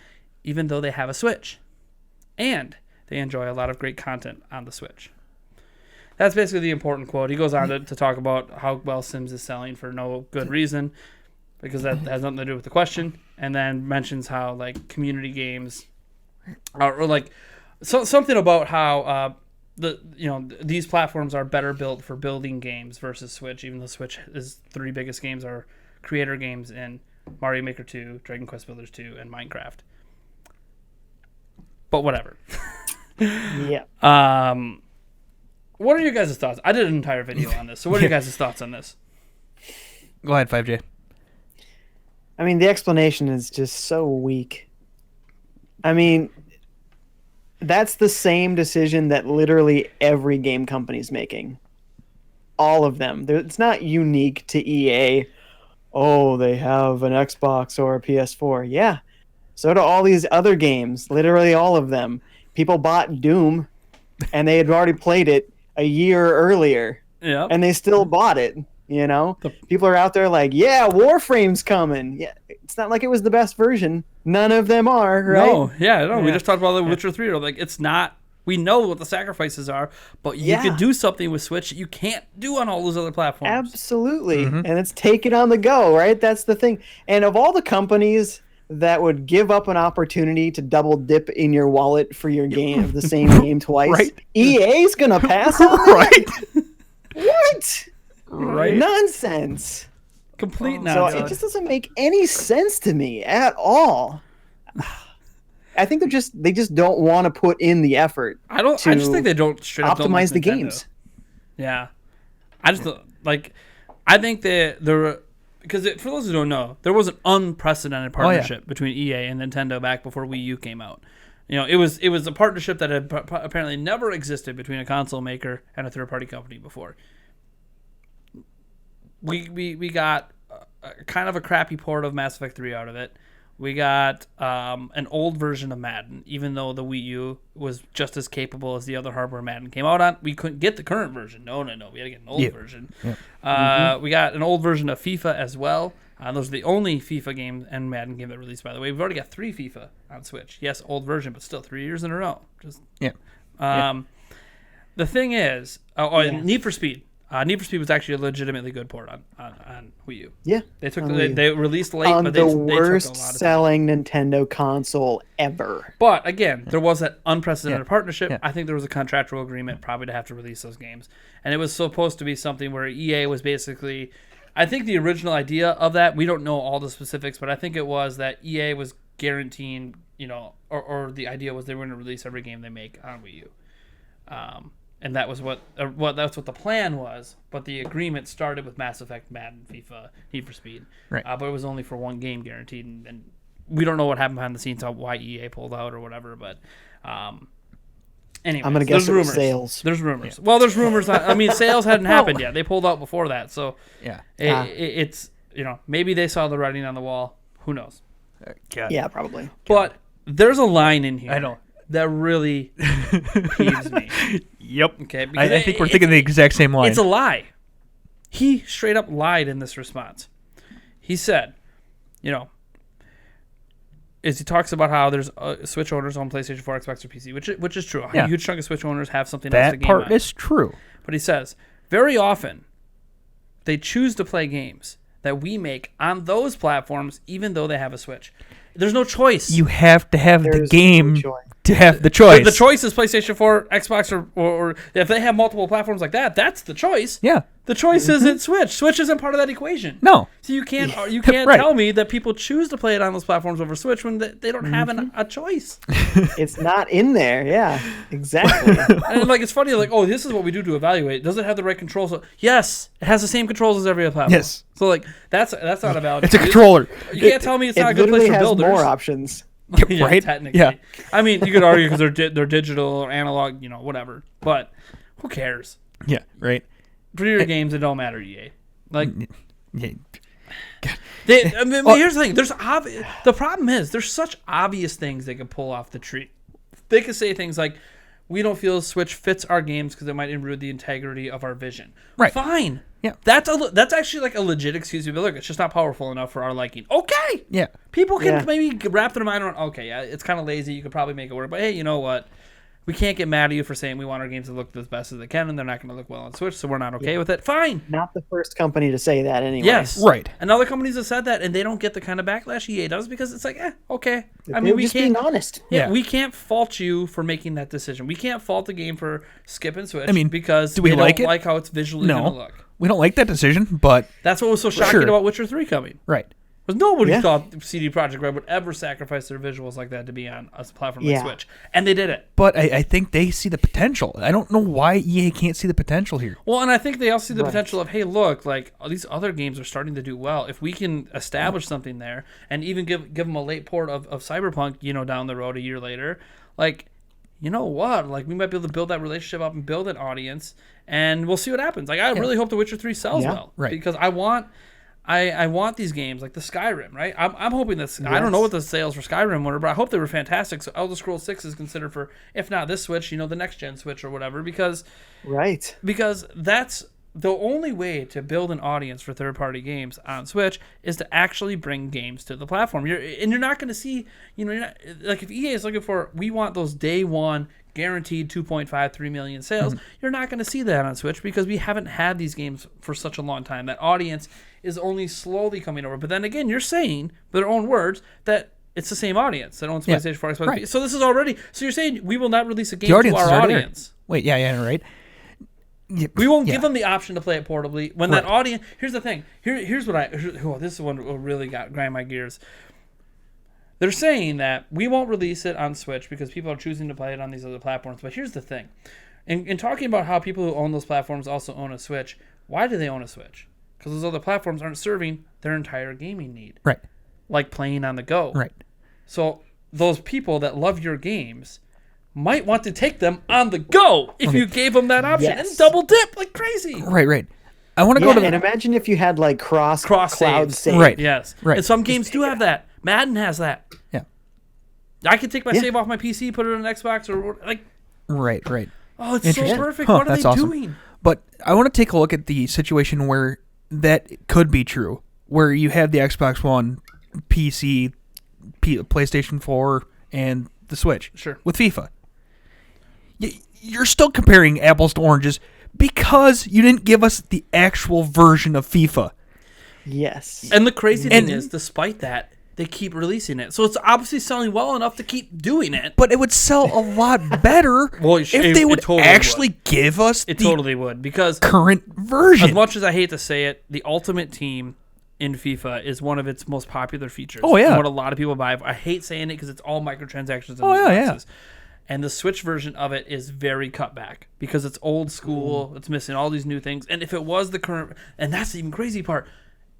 even though they have a Switch. And they enjoy a lot of great content on the Switch. That's basically the important quote. He goes on to talk about how well Sims is selling for no good reason, because that has nothing to do with the question, and then mentions how like community games or like something about how these platforms are better built for building games versus Switch, even though Switch's three biggest games are creator games in Mario Maker 2, Dragon Quest Builders 2, and Minecraft. But whatever. Yeah. What are your guys' thoughts? I did an entire video on this, so what are your guys' thoughts on this? Go ahead, 5J. I mean, the explanation is just so weak. I mean, that's the same decision that literally every game company is making. All of them. It's not unique to EA. Oh, they have an Xbox or a PS4. Yeah. So do all these other games. Literally all of them. People bought Doom, and they had already played it a year earlier. Yeah. And they still bought it. You know, people are out there like, yeah, Warframe's coming. Yeah, it's not like it was the best version. None of them are, right? No, yeah. We just talked about The Witcher 3. Like, it's not. We know what the sacrifices are, but you could do something with Switch that you can't do on all those other platforms. Absolutely, and it's take it on the go, right? That's the thing. And of all the companies that would give up an opportunity to double dip in your wallet for your game of the same game twice, right? EA's gonna pass on that? What? Right? Nonsense. Complete nonsense. So it just doesn't make any sense to me at all. I think they just don't want to put in the effort. I just think they don't straight up optimize the games. Yeah, I just like. I think they're because for those who don't know, there was an unprecedented partnership between EA and Nintendo back before Wii U came out. You know, it was a partnership that had apparently never existed between a console maker and a third party company before. We got kind of a crappy port of Mass Effect 3 out of it. We got an old version of Madden, even though the Wii U was just as capable as the other hardware Madden came out on. We couldn't get the current version. No. We had to get an old version. Yeah. We got an old version of FIFA as well. Those are the only FIFA games and Madden game that released, by the way. We've already got 3 FIFA on Switch. Yes, old version, but still 3 years in a row. The thing is, Need for Speed. Need for Speed was actually a legitimately good port on Wii U. Yeah, they released late, on but the they took a worst lot of selling Nintendo console ever. But again, there was that unprecedented partnership. Yeah. I think there was a contractual agreement probably to have to release those games, and it was supposed to be something where EA was basically. I think the original idea of that, we don't know all the specifics, but I think it was that EA was guaranteeing, or the idea was they were going to release every game they make on Wii U. And that was that's what the plan was, but the agreement started with Mass Effect, Madden, FIFA, Need for Speed. Right. But it was only for one game guaranteed, and we don't know what happened behind the scenes, why EA pulled out or whatever. But anyway, I'm gonna guess it was sales. There's rumors. Yeah. Well, there's rumors. I mean, sales hadn't happened yet. They pulled out before that, so yeah, it's maybe they saw the writing on the wall. Who knows? Yeah, probably. But there's a line in here. I know. That really peeves me. Yep. Okay. I think we're thinking the exact same line. It's a lie. He straight up lied in this response. He said, he talks about how there's Switch owners on PlayStation 4, Xbox, or PC, which is true. Yeah. A huge chunk of Switch owners have something else to that game part on. is true. But he says, very often, they choose to play games that we make on those platforms, even though they have a Switch. There's no choice. You have to have There's the game no choice. to have the choice. The choice is PlayStation 4, Xbox, or if they have multiple platforms like that, that's the choice. Yeah. The choice isn't Switch. Switch isn't part of that equation. No. So you can't Right. tell me that people choose to play it on those platforms over Switch when they don't have a choice. It's not in there. Yeah, exactly. And it's funny, this is what we do to evaluate. Does it have the right controls? Yes, it has the same controls as every other platform. Yes. So that's not a valid. It's a controller. You can't tell me it's not a It good place literally for has builders. more options. Yeah, right? Technically. Yeah. I mean, you could argue because they're digital or analog, whatever. But who cares? Yeah, right. For your games, it don't matter, EA. Yeah. Here's the thing. The problem is there's such obvious things they can pull off the tree. They could say things like, we don't feel Switch fits our games because it might erode the integrity of our vision. Right. Fine. Yeah. That's actually a legit excuse. But look, it's just not powerful enough for our liking. Okay. Yeah. People can maybe wrap their mind around, okay, yeah, it's kind of lazy. You could probably make it work. But hey, you know what? We can't get mad at you for saying we want our games to look as best as they can, and they're not going to look well on Switch, so we're not okay with it. Fine. Not the first company to say that anyway. Yes. Right. And other companies have said that, and they don't get the kind of backlash EA does because it's okay. We just being honest. Yeah, we can't fault you for making that decision. We can't fault the game for skipping Switch. Because do we don't like it? like how it's visually going to look. We don't like that decision, but that's what was so shocking about Witcher 3 coming. Right. Because nobody thought CD Projekt Red would ever sacrifice their visuals like that to be on a platform like Switch. And they did it. But I think they see the potential. I don't know why EA can't see the potential here. Well, and I think they also see the potential of, hey, look, these other games are starting to do well. If we can establish something there and even give them a late port of Cyberpunk, down the road a year later, you know what? We might be able to build that relationship up and build an audience, and we'll see what happens. I really hope The Witcher 3 sells well. Right. Because I want these games like the Skyrim, right? I'm hoping that I don't know what the sales for Skyrim were, but I hope they were fantastic. So Elder Scrolls 6 is considered for, if not this Switch, the next gen Switch or whatever, because that's the only way to build an audience for third-party games on Switch is to actually bring games to the platform. You're not going to see, you're not, if EA is looking for, we want those day one guaranteed 2.53 million sales, you're not going to see that on Switch because we haven't had these games for such a long time. That audience is only slowly coming over. But then again, you're saying, by their own words, that it's the same audience that owns PlayStation 4, Xbox. Right. So this is already, so you're saying we will not release a game to our audience. Wait, right. We won't give them the option to play it portably when that audience. Here's the thing. Here's what this is one that really grind my gears. They're saying that we won't release it on Switch because people are choosing to play it on these other platforms. But here's the thing. In talking about how people who own those platforms also own a Switch, why do they own a Switch? Because those other platforms aren't serving their entire gaming need. Right. Like playing on the go. Right. So those people that love your games might want to take them on the go if you gave them that option and double dip like crazy. Right. I want to go to and imagine if you had cross cloud save. Right. Yes. Right. And some games do have that. Madden has that. Yeah. I can take my save off my PC, put it on an Xbox or Right. Oh, it's so perfect. What are they doing? But I want to take a look at the situation where that could be true, where you have the Xbox One, PC, PlayStation 4, and the Switch. Sure. With FIFA. You're still comparing apples to oranges because you didn't give us the actual version of FIFA. Yes. And the crazy thing is, despite that, they keep releasing it. So it's obviously selling well enough to keep doing it. But it would sell a lot better if they would actually give us the totally would, because current version. As much as I hate to say it, the Ultimate Team in FIFA is one of its most popular features. Oh, yeah. And what a lot of people buy. I hate saying it because it's all microtransactions and yeah. And the Switch version of it is very cut back because it's old school. It's missing all these new things. And if it was the current, and that's the even crazy part,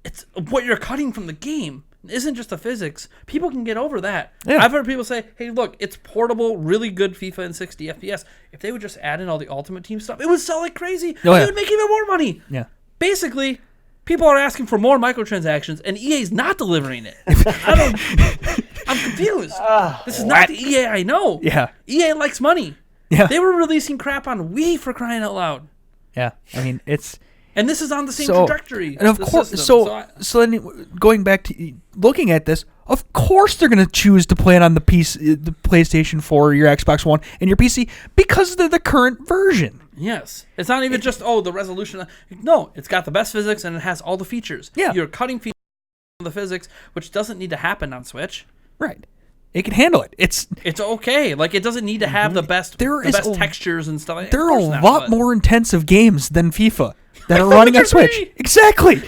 it's what you're cutting from the game isn't just the physics. People can get over that. Yeah. I've heard people say, hey, look, it's portable, really good FIFA in 60 FPS. If they would just add in all the Ultimate Team stuff, it would sell like crazy. They would make even more money. Yeah. Basically, People are asking for more microtransactions, and EA's not delivering it. I'm confused. This is not the EA I know. Yeah. EA likes money. Yeah. They were releasing crap on Wii for crying out loud. Yeah. I mean, it's... And this is on the same trajectory. And of course, so then going back to looking at this, of course they're going to choose to play it on the PlayStation 4, your Xbox One, and your PC because they're the current version. Yes. It's not even just, the resolution. No, it's got the best physics and it has all the features. Yeah. You're cutting features of the physics, which doesn't need to happen on Switch. Right. It can handle it. It's okay. Like, it doesn't need to have the best textures and stuff. There are a lot more intensive games than FIFA that are running on Switch. 3. Exactly.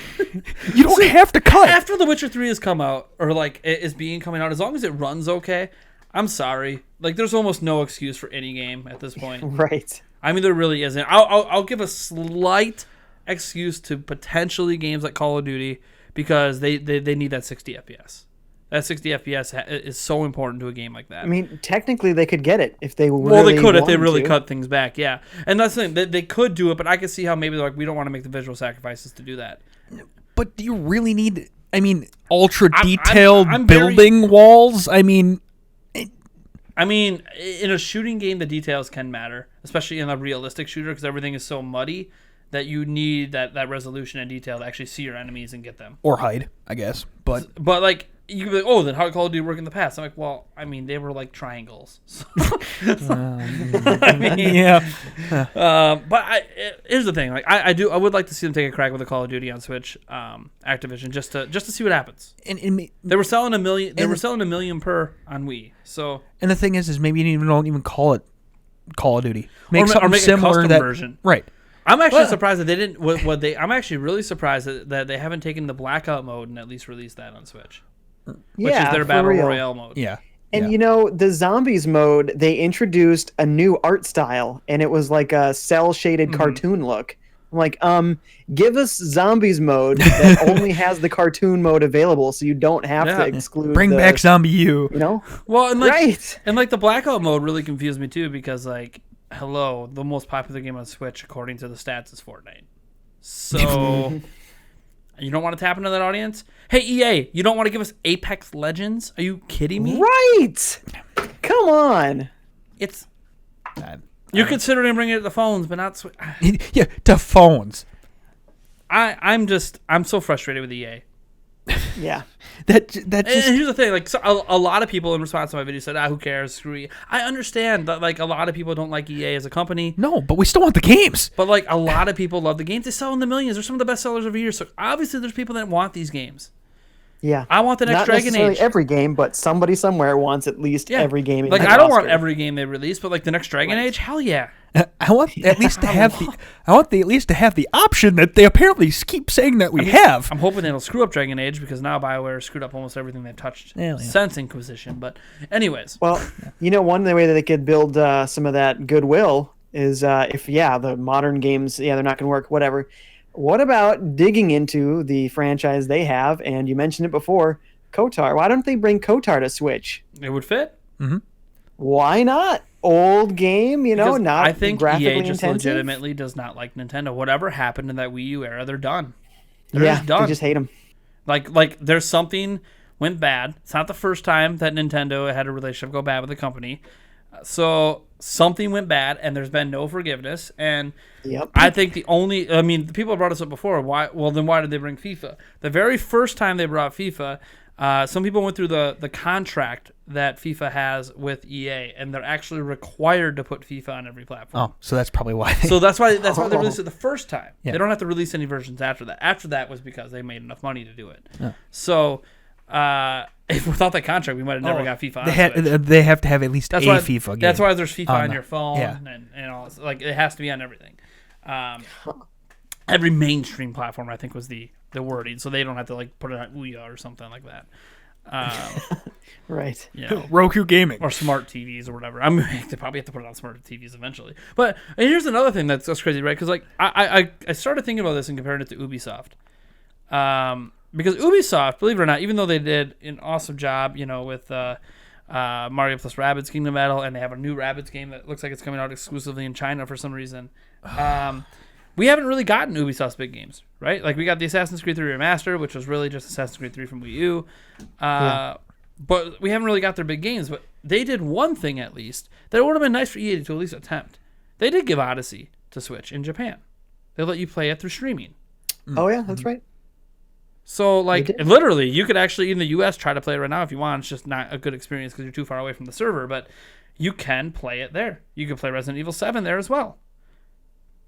You don't have to cut. After The Witcher 3 has come out, or like it is coming out, as long as it runs okay, I'm sorry. Like, there's almost no excuse for any game at this point. Right. I mean, there really isn't. I'll give a slight excuse to potentially games like Call of Duty because they need that 60 FPS. That 60 FPS is so important to a game like that. I mean, technically they could get it if they really Well, they could if they wanted really to. cut things back, yeah. And that's the thing. They could do it, but I could see how maybe they're like, we don't want to make the visual sacrifices to do that. But do you really need, ultra detailed I'm building walls? I mean, in a shooting game, the details can matter, especially in a realistic shooter because everything is so muddy that you need that resolution and detail to actually see your enemies and get them. Or hide, I guess. But like, you could be like, then how did Call of Duty work in the past? I'm like, well, they were like triangles. So, yeah. But here's the thing. Like, I would like to see them take a crack with a Call of Duty on Switch, Activision, just to see what happens. And they were selling 1 million. They were selling 1 million per on Wii. So, and the thing is maybe you don't even call it Call of Duty. Make or something make similar a custom version. Right. I'm actually surprised that they didn't. I'm actually really surprised that they haven't taken the blackout mode and at least released that on Switch. Which is their Battle Royale mode. Yeah. And the zombies mode, they introduced a new art style, and it was like a cel-shaded cartoon look. I'm like, give us zombies mode that only has the cartoon mode available, so you don't have to exclude. Bring back Zombie U. Well, and like, right. And like the blackout mode really confused me too because like, hello, the most popular game on Switch according to the stats is Fortnite. So. You don't want to tap into that audience? Hey, EA, you don't want to give us Apex Legends? Are you kidding me? Right. Come on. It's... You're considering bringing it to the phones, but not... Yeah, to phones. I'm so frustrated with EA. Yeah. That just... And here's the thing, like a lot of people in response to my video said, who cares, screw EA. I understand that like a lot of people don't like EA as a company. No, but we still want the games. But like a lot of people love the games. They sell in the millions. They're some of the best sellers every year. So obviously there's people that want these games. Yeah. I want the next Dragon Age. Not necessarily every game, but somebody somewhere wants at least every game. Like I don't want every game they release, but like the next Dragon Age, hell yeah. I want at least to have the option that they apparently keep saying that we have. I'm hoping they'll screw up Dragon Age because now BioWare screwed up almost everything they've touched since Inquisition. But anyways. Well, one way that they could build some of that goodwill is if the modern games, they're not going to work, whatever. What about digging into the franchise they have? And you mentioned it before, KOTOR. Why don't they bring KOTOR to Switch? It would fit. Mm-hmm. Why not? Old game, not I think graphically EA just intensive. legitimately does not like Nintendo. Whatever happened in that Wii U era, they're done. They're just done. They just hate them. Like there's something went bad. It's not the first time that Nintendo had a relationship go bad with the company. So something went bad, and there's been no forgiveness. And I think the people brought us up before. Why did they bring FIFA? The very first time they brought FIFA, some people went through the contract that FIFA has with EA, and they're actually required to put FIFA on every platform. Oh, so that's probably why. That's why they released it the first time. Yeah. They don't have to release any versions after that. After that was because they made enough money to do it. Yeah. So if without that contract, we might have never got FIFA. They have to have at least FIFA game. That's why there's FIFA on your phone and all. Like it has to be on everything. Every mainstream platform, I think, was the wording, so they don't have to like put it on Ouya or something like that. Right. Roku Gaming or smart TVs or whatever. They probably have to put it on smart TVs eventually. But here's another thing that's crazy, right? Because like I started thinking about this and comparing it to Ubisoft. Because Ubisoft, believe it or not, even though they did an awesome job, with Mario plus Rabbids Kingdom Battle, and they have a new Rabbids game that looks like it's coming out exclusively in China for some reason. we haven't really gotten Ubisoft's big games, right? Like we got the Assassin's Creed 3 Remaster, which was really just Assassin's Creed 3 from Wii U. But we haven't really got their big games. But they did one thing at least that would have been nice for EA to at least attempt. They did give Odyssey to Switch in Japan. They let you play it through streaming. Oh yeah, that's right. So like literally, you could actually in the US try to play it right now if you want. It's just not a good experience because you're too far away from the server. But you can play it there. You can play Resident Evil 7 there as well.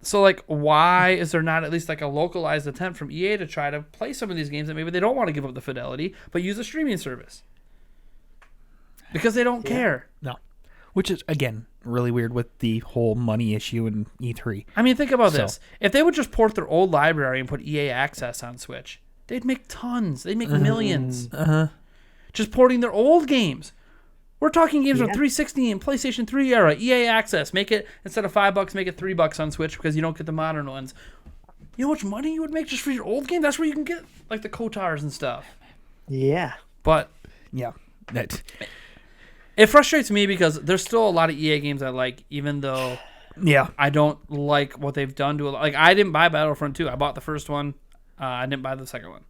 So like, why is there not at least like a localized attempt from EA to try to play some of these games that maybe they don't want to give up the fidelity, but use a streaming service? Because they don't care. No. Which is, again, really weird with the whole money issue in E3. I mean, think about this. If they would just port their old library and put EA Access on Switch, they'd make tons. They'd make millions. Just porting their old games. We're talking games from 360 and PlayStation 3 era. EA Access. Make it, instead of $5, make it $3 on Switch because you don't get the modern ones. You know how much money you would make just for your old game? That's where you can get, like, the Kotars and stuff. Yeah. But... yeah. It frustrates me because there's still a lot of EA games I like, even though I don't like what they've done to it. Like, I didn't buy Battlefront 2. I bought the first one. I didn't buy the second one.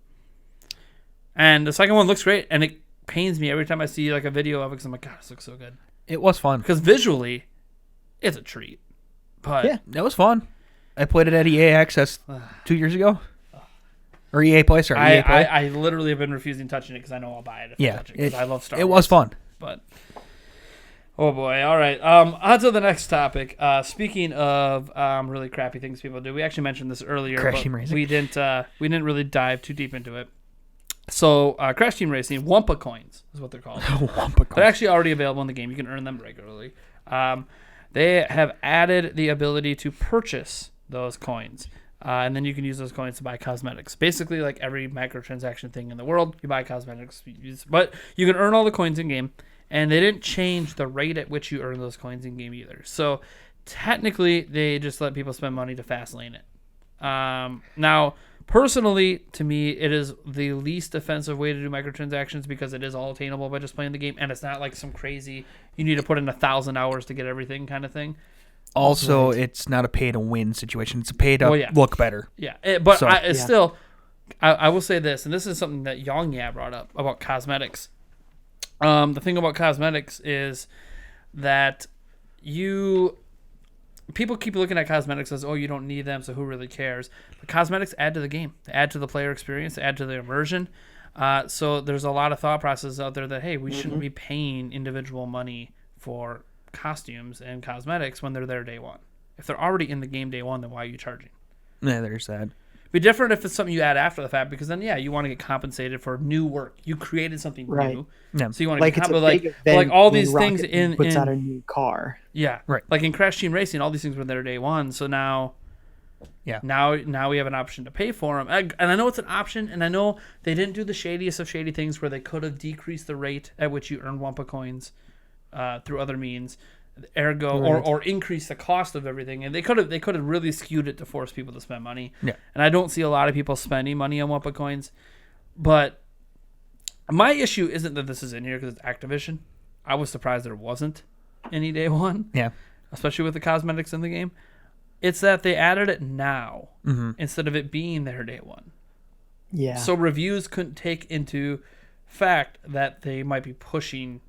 And the second one looks great, and it pains me every time I see like a video of it because I'm like, God, this looks so good. It was fun. Because visually, it's a treat. But yeah, it was fun. I played it at EA Access 2 years ago. Or EA Play, sorry. EA Play. I literally have been refusing touching it because I know I'll buy it if I touch it because I love Star Wars. It was fun. But oh boy! All right. On to the next topic. Speaking of really crappy things people do, we actually mentioned this earlier. Crash Team Racing. We didn't really dive too deep into it. So Crash Team Racing, Wumpa coins is what they're called. Wumpa coins. They're actually already available in the game. You can earn them regularly. They have added the ability to purchase those coins. And then you can use those coins to buy cosmetics. Basically, like every microtransaction thing in the world, you buy cosmetics. But you can earn all the coins in-game. And they didn't change the rate at which you earn those coins in-game either. So technically, they just let people spend money to fast lane it. Now, personally, to me, it is the least offensive way to do microtransactions because it is all attainable by just playing the game. And it's not like some crazy, you need to put in 1,000 hours to get everything kind of thing. Also, it's not a pay-to-win situation. It's a pay-to look better. Yeah, still, I will say this, and this is something that Yongya brought up about cosmetics. The thing about cosmetics is that people keep looking at cosmetics as, oh, you don't need them, so who really cares? But cosmetics add to the game. They add to the player experience. They add to the immersion. So there's a lot of thought processes out there that, hey, we shouldn't be paying individual money for costumes and cosmetics when they're there day one. If they're already in the game day one, then why are you charging? Yeah, there's that. Be different if it's something you add after the fact, because then you want to get compensated for new work. You created something new, so you want to get compensated. Like all these things puts out a new car. Yeah, right. Like in Crash Team Racing, all these things were there day one. So now we have an option to pay for them, and I know it's an option, and I know they didn't do the shadiest of shady things where they could have decreased the rate at which you earn Wumpa coins through other means. Ergo, or increase the cost of everything, and they could have really skewed it to force people to spend money. Yeah, and I don't see a lot of people spending money on Wumpa coins, but my issue isn't that this is in here because it's Activision. I was surprised there wasn't any day one. Yeah, especially with the cosmetics in the game. It's that they added it now instead of it being there day one. Yeah. So reviews couldn't take into fact that they might be pushing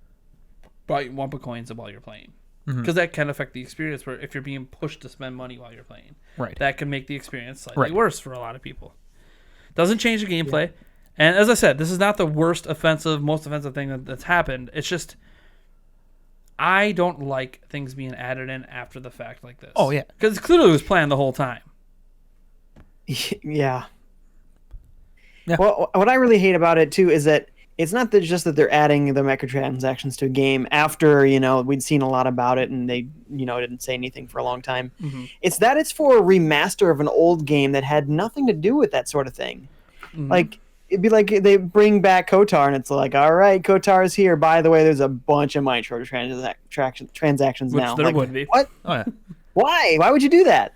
buying Wumpa coins while you're playing. Because that can affect the experience where if you're being pushed to spend money while you're playing. Right. That can make the experience slightly worse for a lot of people. Doesn't change the gameplay. Yeah. And as I said, this is not the most offensive thing that's happened. It's just, I don't like things being added in after the fact like this. Oh, yeah. Because clearly it was planned the whole time. Yeah. Well, what I really hate about it, too, is that it's not just that they're adding the microtransactions to a game after, we'd seen a lot about it and they, didn't say anything for a long time. It's that it's for a remaster of an old game that had nothing to do with that sort of thing. Like, it'd be like they bring back Kotar and it's like, all right, Kotar is here. By the way, there's a bunch of microtransactions now. There would be. What? Oh, yeah. Why? Why would you do that?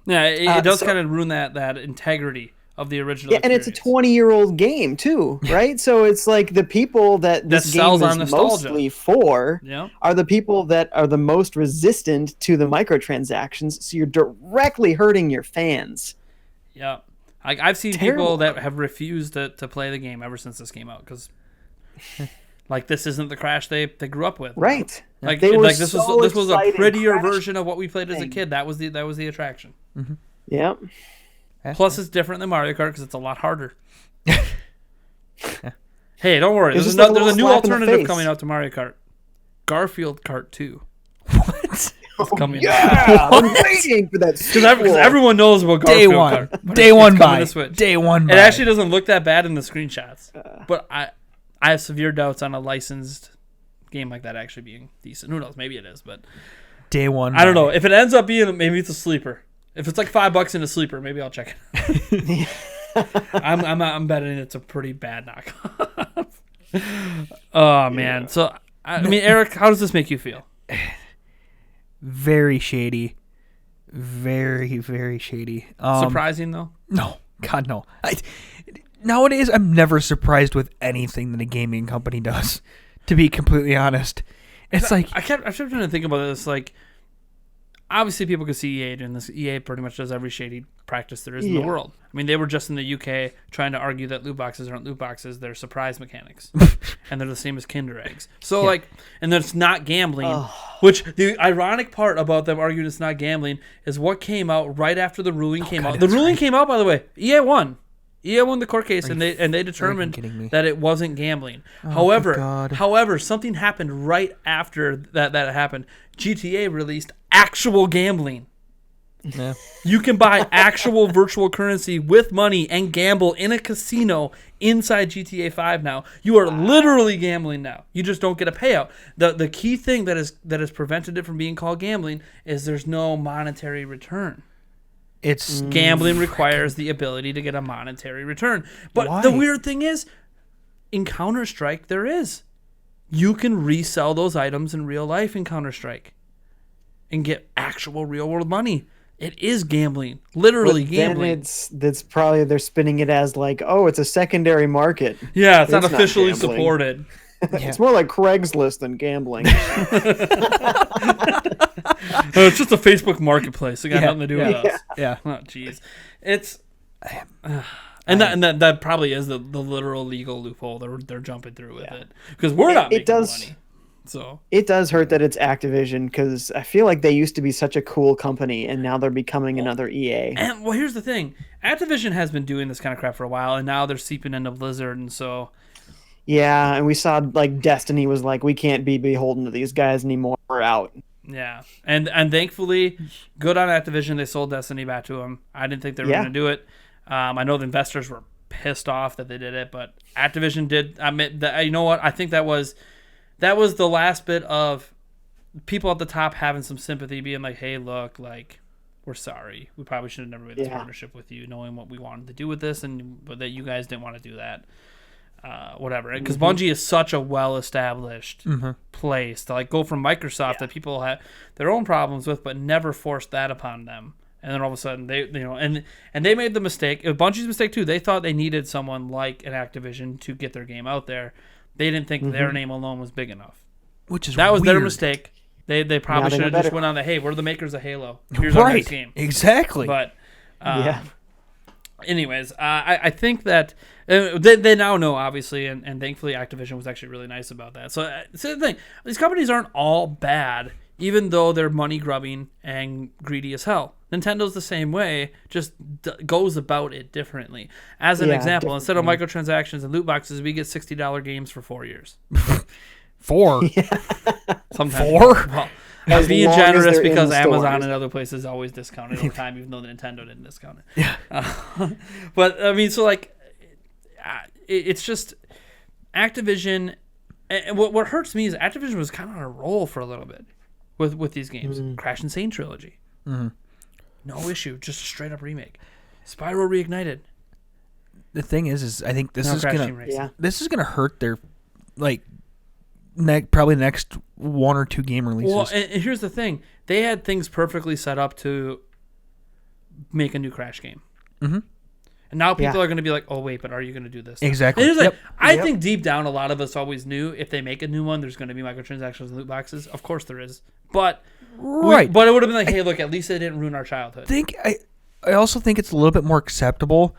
Yeah, it does kind of ruin that integrity of the original. Yeah, and it's a 20-year-old game too, right? So it's like the people that this game is mostly for are the people that are the most resistant to the microtransactions. So you're directly hurting your fans. Yeah, I've seen people that have refused to play the game ever since this came out because, like, this isn't the Crash they grew up with, right? Like, this was a prettier version of what we played as a kid. That was the attraction. Mm-hmm. Yeah. Plus, it's different than Mario Kart because it's a lot harder. Hey, don't worry. There's a new alternative coming out to Mario Kart. Garfield Kart 2. What? It's coming. Yeah, I'm waiting for that. Because everyone knows about Garfield Kart. Day one buy. Day one buy. It actually doesn't look that bad in the screenshots. But I have severe doubts on a licensed game like that actually being decent. Who knows? Maybe it is, but day one. I don't know. If it ends up being, maybe it's a sleeper. If it's like $5 in a sleeper, maybe I'll check it. I'm betting it's a pretty bad knockoff. Oh man. Yeah. So I mean, Eric, how does this make you feel? Very shady. Very, very shady. Surprising though? No. God no. Nowadays I'm never surprised with anything that a gaming company does, to be completely honest. It's like I kept trying to think about this, like, obviously people could see EA doing this. EA pretty much does every shady practice there is in the world. I mean, they were just in the UK trying to argue that loot boxes aren't loot boxes, they're surprise mechanics. And they're the same as Kinder eggs. So like, and then it's not gambling, which the ironic part about them arguing it's not gambling is what came out right after the ruling came out. The ruling came out, by the way. EA won. EA won the court case, and they determined that it wasn't gambling. However, something happened right after that happened. GTA released actual gambling. Yeah. You can buy actual virtual currency with money and gamble in a casino inside GTA 5 now. You are literally gambling now. You just don't get a payout. The key thing that has prevented it from being called gambling is there's no monetary return. It's gambling requires the ability to get a monetary return. But the weird thing is, in Counter-Strike, there is. You can resell those items in real life in Counter-Strike and get actual real-world money. It is gambling. Literally gambling. That's probably they're spinning it as like, oh, it's a secondary market. Yeah, it's not officially supported. Yeah. It's more like Craigslist than gambling. It's just a Facebook marketplace. It got nothing to do with us. Yeah. Oh, jeez. It's and that probably is the literal legal loophole they're jumping through with it because we're not making money. So it does hurt that it's Activision because I feel like they used to be such a cool company and now they're becoming another EA. And well, here's the thing: Activision has been doing this kind of crap for a while, and now they're seeping into Blizzard, and so. Yeah, and we saw like Destiny was like, we can't be beholden to these guys anymore. We're out. Yeah, and thankfully, good on Activision. They sold Destiny back to them. I didn't think they were going to do it. I know the investors were pissed off that they did it, but Activision did admit that. You know what? I think that was the last bit of people at the top having some sympathy, being like, "Hey, look, like, we're sorry. We probably should have never made this partnership with you, knowing what we wanted to do with this, but that you guys didn't want to do that." Whatever, because Bungie is such a well-established place to like go from Microsoft that people have their own problems with, but never forced that upon them. And then all of a sudden they they made the mistake. It was Bungie's mistake too. They thought they needed someone like an Activision to get their game out there. They didn't think their name alone was big enough. That was their mistake. They probably should have just went on the, hey, we're the makers of Halo. Here's our next game. Exactly. But anyways, I think that they now know, obviously, and thankfully Activision was actually really nice about that. So the thing, these companies aren't all bad, even though they're money-grubbing and greedy as hell. Nintendo's the same way, just goes about it differently. As an example, instead of microtransactions and loot boxes, we get $60 games for 4 years. 4? Sometimes 4? Well, I'm being generous because Amazon and other places always discount it over time, even though the Nintendo didn't discount it. Yeah. But, I mean, so, like, it's just Activision. And what hurts me is Activision was kind of on a roll for a little bit with these games. Crash Insane Trilogy. No issue, just a straight-up remake. Spyro Reignited. The thing is I think this is gonna hurt their, like, probably next 1 or 2 game releases. Well, and here's the thing: they had things perfectly set up to make a new Crash game, and And now people are going to be like, oh, wait, but are you going to do this? Exactly. Like, I think deep down, a lot of us always knew if they make a new one, there's going to be microtransactions and loot boxes. Of course there is. But but it would have been like, hey, look, at least they didn't ruin our childhood. I also think it's a little bit more acceptable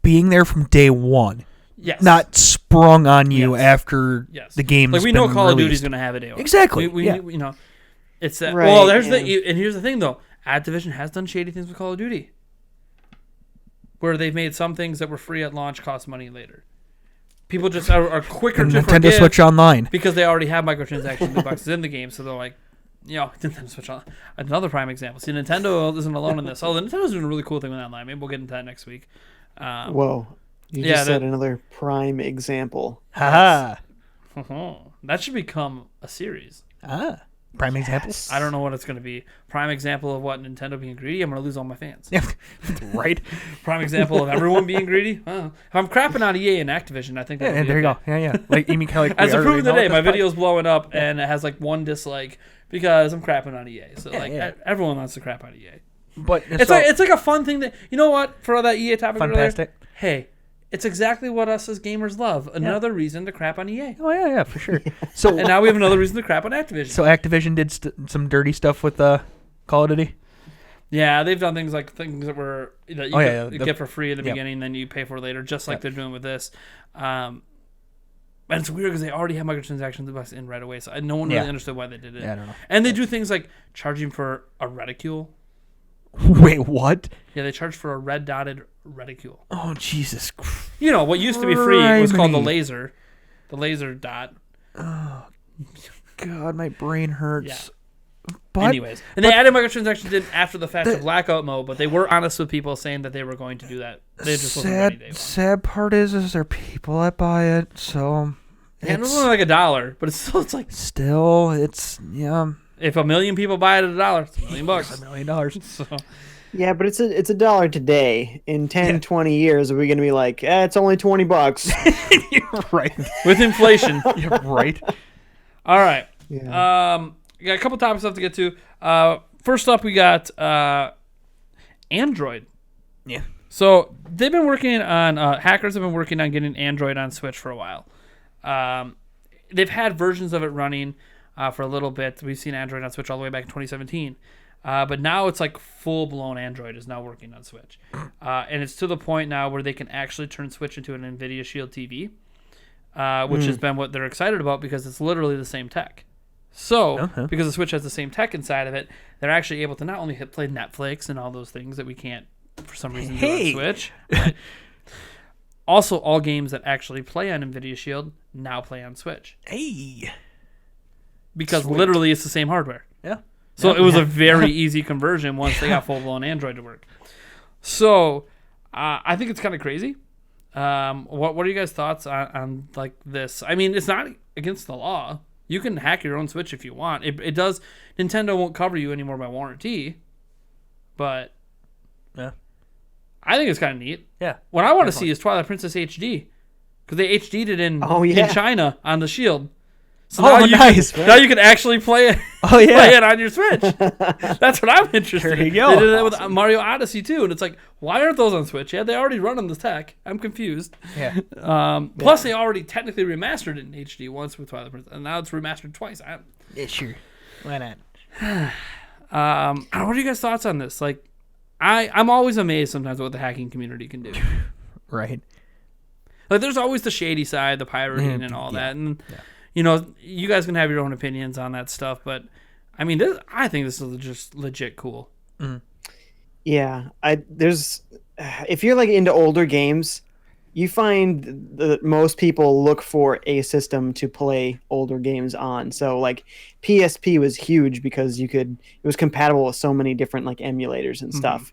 being there from day one. Yes. Not sprung on you after the game's like we been know Call released. of Duty's going to have a day one. Exactly. We you know, it's that. Right, well, and here's the thing though. Activision has done shady things with Call of Duty, where they've made some things that were free at launch cost money later. People just are quicker to Nintendo forgive Switch Online because they already have microtransaction loot boxes in the game, so they're like, Nintendo Switch Online. Another prime example. See, Nintendo isn't alone in this. Oh, Nintendo's doing a really cool thing with online. Maybe we'll get into that next week. Whoa. You just said another prime example. Haha. That should become a series. Prime examples. I don't know what it's going to be. Prime example of what Nintendo being greedy. I'm going to lose all my fans. Right. Prime example of everyone being greedy. If I'm crapping on EA and Activision, I think. Yeah, there you go. Yeah. Like you mean like as a proof today, my video's blowing up and it has like 1 dislike because I'm crapping on EA. So everyone wants to crap on EA. But it's like a fun thing that for all that EA topic. Fantastic. Hey. It's exactly what us as gamers love. Another reason to crap on EA. Oh, yeah, for sure. So and now we have another reason to crap on Activision. So Activision did some dirty stuff with Call of Duty? Yeah, they've done things that were you get for free at the beginning, then you pay for it later, just like they're doing with this. And it's weird because they already have microtransactions in right away, so no one really understood why they did it. Yeah, I don't know. And they do things like charging for a reticule. Wait, what? Yeah, they charge for a red dotted reticule. Oh, Jesus. What used to be free was called the laser dot. Oh, God, my brain hurts. Yeah. Anyways, and they added microtransactions in after the fact of blackout mode, but they were honest with people saying that they were going to do that. They just wasn't ready day one. Sad part is there are people that buy it, so it's only like $1, but it's like if 1 million people buy it at $1, it's $1 million. It's $1 million. So. Yeah, but it's $1 today. In 10, 20 years, are we going to be like, it's only $20? You're right. With inflation. You're right. All right. Yeah. We got a couple topics left to get to. First up, we got Android. Yeah. So they've been working on hackers have been working on getting Android on Switch for a while. They've had versions of it running for a little bit. We've seen Android on Switch all the way back in 2017. But now it's like full-blown Android is now working on Switch. And it's to the point now where they can actually turn Switch into an NVIDIA Shield TV, which has been what they're excited about because it's literally the same tech. So, because the Switch has the same tech inside of it, they're actually able to not only play Netflix and all those things that we can't, for some reason, do on Switch, but also all games that actually play on NVIDIA Shield now play on Switch. Hey. Because literally it's the same hardware. Yeah. So it was a very easy conversion once they got full-blown Android to work. So I think it's kind of crazy. What are you guys' thoughts on like this? I mean, it's not against the law. You can hack your own Switch if you want. It does. Nintendo won't cover you anymore by warranty. But I think it's kind of neat. Yeah. What I want to see is Twilight Princess HD. Because they HD'd it in China on the Shield. So now now you can actually play it. Play it on your Switch. That's what I'm interested in. There you go. They did that with Mario Odyssey too, and it's like, why aren't those on Switch? Yeah, they already run on the tech. I'm confused. Yeah. Plus, they already technically remastered it in HD once with Twilight Princess, and now it's remastered twice. Yeah, sure. Why not? What are you guys' thoughts on this? Like, I'm always amazed sometimes what the hacking community can do. Right. Like, there's always the shady side, the pirating, and all that, and. You know, you guys can have your own opinions on that stuff, but I mean, I think this is just legit cool. Mm. Yeah, if you're like into older games, you find that most people look for a system to play older games on. So like PSP was huge because it was compatible with so many different like emulators and stuff.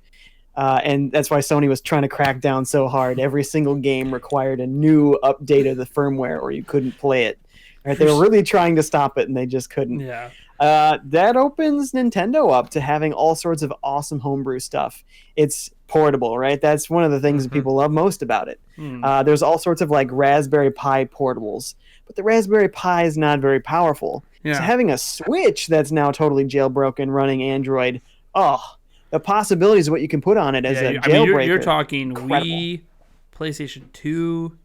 And that's why Sony was trying to crack down so hard. Every single game required a new update of the firmware or you couldn't play it. Right, they were really trying to stop it, and they just couldn't. Yeah. That opens Nintendo up to having all sorts of awesome homebrew stuff. It's portable, right? That's one of the things that people love most about it. There's all sorts of like Raspberry Pi portables, but the Raspberry Pi is not very powerful. Yeah. So having a Switch that's now totally jailbroken running Android, the possibilities of what you can put on it as a jailbreaker. I mean, you're talking incredible. Wii, PlayStation 2,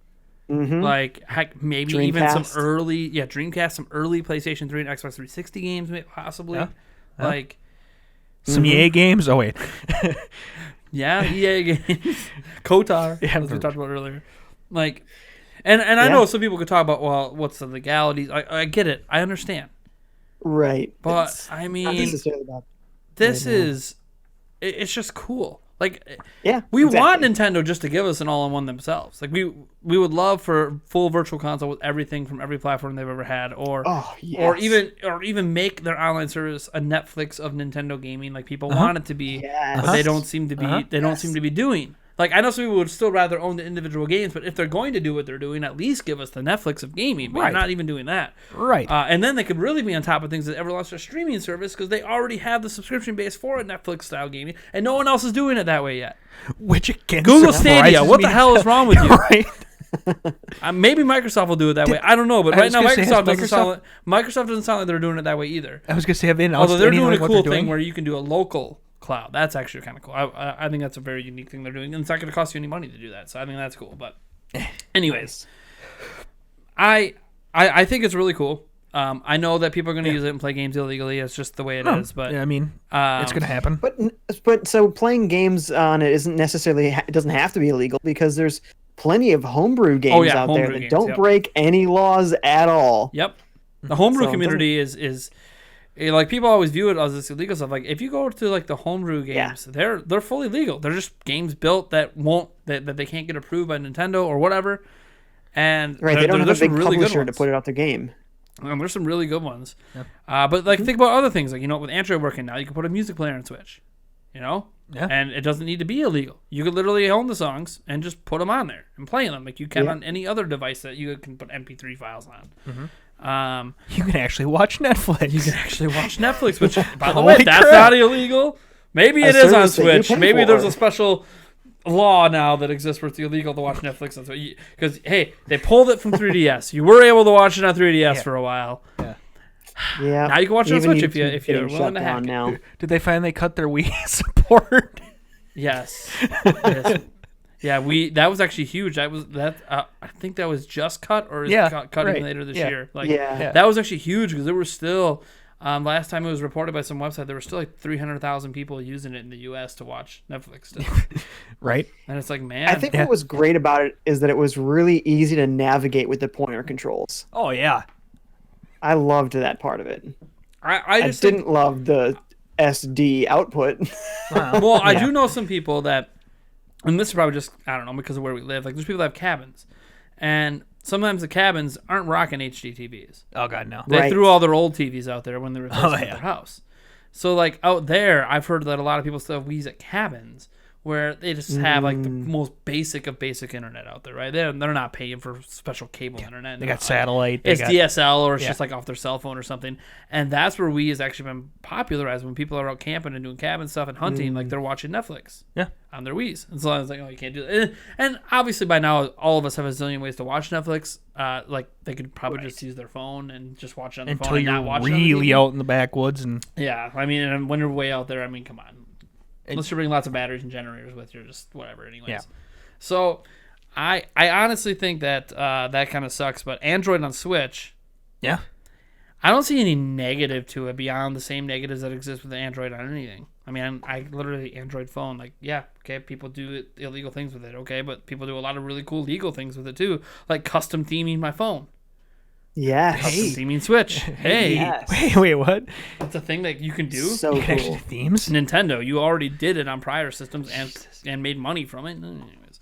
Mm-hmm. like heck, maybe Dreamcast. even some early, Dreamcast, some early PlayStation 3 and Xbox 360 games, possibly. Yeah. Like Some EA games. Oh wait, EA games, Kotar, Yeah, as we talked about earlier. Like, and I know some people could talk about, well, what's the legalities? I get it, I understand, Right. but It's I not mean, necessarily about this is, it's just cool. Like, we want Nintendo just to give us an all-in-one themselves. Like, we would love for full virtual console with everything from every platform they've ever had, or even make their online service a Netflix of Nintendo gaming, like people want it to be, but they don't seem to be. They don't seem to be doing. Like, I know some people would still rather own the individual games, but if they're going to do what they're doing, at least give us the Netflix of gaming. But you're not even doing that. Right. And then they could really be on top of things that ever launched their streaming service, because they already have the subscription base for a Netflix-style gaming, and no one else is doing it that way yet. Which again, Google Stadia, what the hell is wrong with you? Right. Maybe Microsoft will do it that way. I don't know, but right now Microsoft doesn't sound like they're doing it that way either. I was gonna say, although they're doing a cool thing where you can do a local cloud. That's actually kind of cool. I think that's a very unique thing they're doing, and it's not going to cost you any money to do that. So I think that's cool. But anyways, I think it's really cool. I know that people are going to use it and play games illegally. It's just the way it is. But I mean, it's going to happen. But so playing games on it isn't necessarily. It doesn't have to be illegal, because there's plenty of homebrew games out there that don't break any laws at all. Yep. The homebrew community is like, people always view it as this illegal stuff. Like, if you go to like the homebrew games, they're fully legal. They're just games built that they can't get approved by Nintendo or whatever. And they don't have a big publisher to put it out the game. There's some really good ones. Yep. But like, think about other things. Like, with Android working now, you can put a music player on Switch. And it doesn't need to be illegal. You could literally own the songs and just put them on there and play them like you can on any other device that you can put MP3 files on. You can actually watch Netflix. Which, by the way, that's not illegal. Maybe it is on Switch. Maybe there's a special law now that exists where it's illegal to watch Netflix on Switch. Because, hey, they pulled it from 3DS. You were able to watch it on 3DS for a while. Yeah. Now you can watch it on Switch if you're willing to hack now. Did they finally cut their Wii support? Yes. Yeah, that was actually huge. I think that was just cut, or is cutting later this year. Like, that was actually huge, because there were still, last time it was reported by some website, there were still like 300,000 people using it in the U.S. to watch Netflix still. Right. And it's like, man. I think what was great about it is that it was really easy to navigate with the pointer controls. Oh, yeah. I loved that part of it. I just didn't love the SD output. Well, I do know some people that, and this is probably just, I don't know, because of where we live. Like, there's people that have cabins, and sometimes the cabins aren't rocking HD TVs. Oh, God, no. They threw all their old TVs out there when they were at their house. So, like, out there, I've heard that a lot of people still have Wii's at cabins, where they just have like the most basic of basic internet out there, right? They're not paying for special cable internet. They got satellite. It's DSL, or it's just like off their cell phone or something. And that's where Wii has actually been popularized, when people are out camping and doing cabin stuff and hunting, like they're watching Netflix on their Wiis. And so I was like, oh, you can't do that. And obviously by now, all of us have a zillion ways to watch Netflix. Like, they could probably just use their phone and just watch it on the phone and not watch it on the TV. Until you're really out in the backwoods. I mean, and when you're way out there, I mean, come on. Unless you're bringing lots of batteries and generators with you, or just whatever, anyways. Yeah. So, I honestly think that that kind of sucks. But Android on Switch, I don't see any negative to it beyond the same negatives that exist with Android on anything. I mean, I literally Android phone, like, people do illegal things with it, but people do a lot of really cool legal things with it too, like custom theming my phone. Yes. Custom theming Switch. Hey. Yes. Wait, what? It's a thing that you can do. So cool. Themes? Nintendo, you already did it on prior systems and made money from it. Anyways.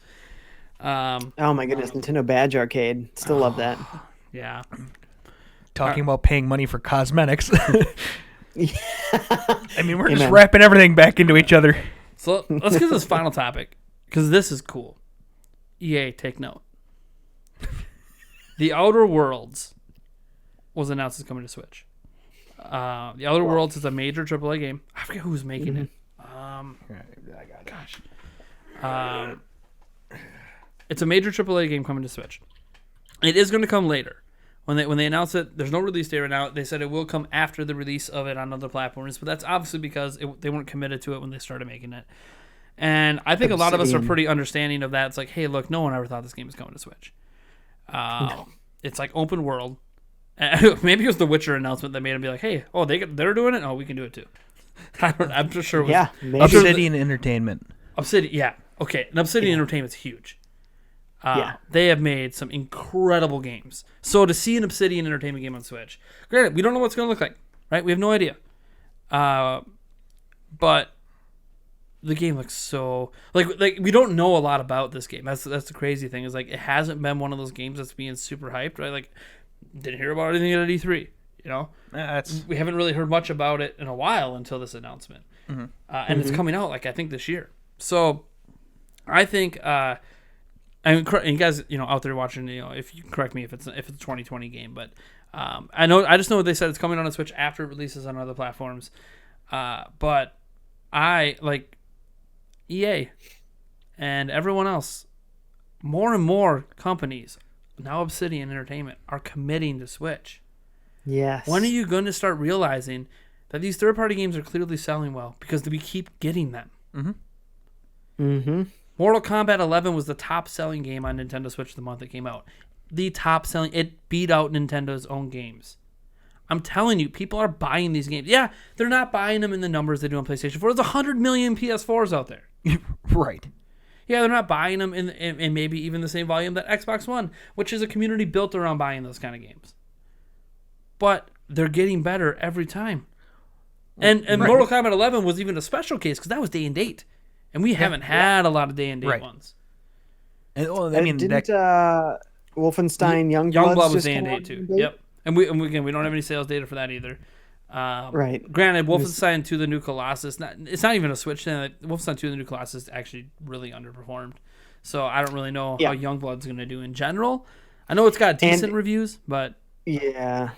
Oh my goodness, Nintendo Badge Arcade. Still love that. Yeah. Talking about paying money for cosmetics. I mean, we're just wrapping everything back into each other. So let's get to this final topic, because this is cool. EA, take note. The Outer Worlds was announced as coming to Switch. The Outer Worlds is a major AAA game. I forget who's making it. It's a major AAA game coming to Switch. It is going to come later, When they announced it, there's no release date right now. They said it will come after the release of it on other platforms, but that's obviously because they weren't committed to it when they started making it. And I think a lot of us are pretty understanding of that. It's like, hey, look, no one ever thought this game was coming to Switch. No. It's like open world. Maybe it was the Witcher announcement that made them be like, hey, oh, they're doing it? Oh, we can do it too. I'm just sure it was. Yeah, Obsidian Entertainment. Obsidian, yeah. Okay, and Obsidian Entertainment's huge. They have made some incredible games. So to see an Obsidian Entertainment game on Switch, granted, we don't know what it's going to look like, right? We have no idea. But the game looks so like we don't know a lot about this game. That's the crazy thing is like it hasn't been one of those games that's being super hyped, right? Like didn't hear about anything at E3, you know. We haven't really heard much about it in a while until this announcement, and it's coming out like I think this year. So I think. And you guys, out there watching, if you correct me if it's a 2020 game, but I just know what they said it's coming on Switch after it releases on other platforms. But I like EA and everyone else, more and more companies, now Obsidian Entertainment, are committing to Switch. Yes. When are you going to start realizing that these third-party games are clearly selling well because we keep getting them? Mortal Kombat 11 was the top-selling game on Nintendo Switch the month it came out. The top-selling. It beat out Nintendo's own games. I'm telling you, people are buying these games. Yeah, they're not buying them in the numbers they do on PlayStation 4. There's 100 million PS4s out there. Right. Yeah, they're not buying them in maybe even the same volume that Xbox One, which is a community built around buying those kind of games. But they're getting better every time. And right. Mortal Kombat 11 was even a special case because that was day and date. And we haven't had a lot of day and date ones. And, didn't Wolfenstein Youngblood was day and date too. Yep. And we don't have any sales data for that either. Right. Granted, Wolfenstein 2: The New Colossus, it's not even a Switch thing. Like, Wolfenstein 2: The New Colossus actually really underperformed. So I don't really know how Youngblood's going to do in general. I know it's got decent reviews, but yeah,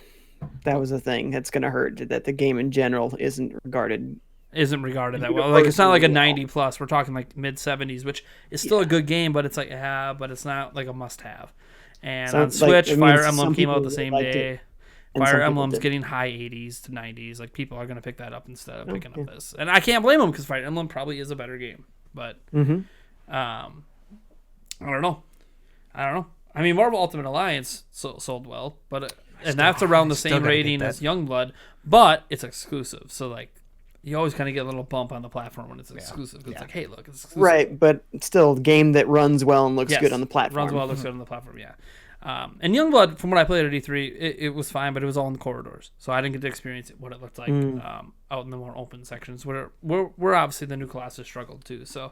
that was the thing that's going to hurt. That the game in general isn't regarded that well. Like it's not like a 90 plus. We're talking like mid 70s, which is still a good game, but it's like but it's not like a must have. And so on Switch, Fire Emblem came out the same day. Fire Emblem's getting high 80s to 90s. Like people are going to pick that up instead of picking up this, and I can't blame them because Fire Emblem probably is a better game. But I don't know. I mean, Marvel Ultimate Alliance sold well, but and that's around the same rating as Youngblood, but it's exclusive. So like. You always kind of get a little bump on the platform when it's exclusive. It's like, hey, look, it's exclusive. Right, but still, game that runs well and looks good on the platform. Runs well, looks good on the platform, yeah. And Youngblood, from what I played at E3, it was fine, but it was all in the corridors. So I didn't get to experience what it looked like out in the more open sections, where obviously the New Colossus struggled too. So,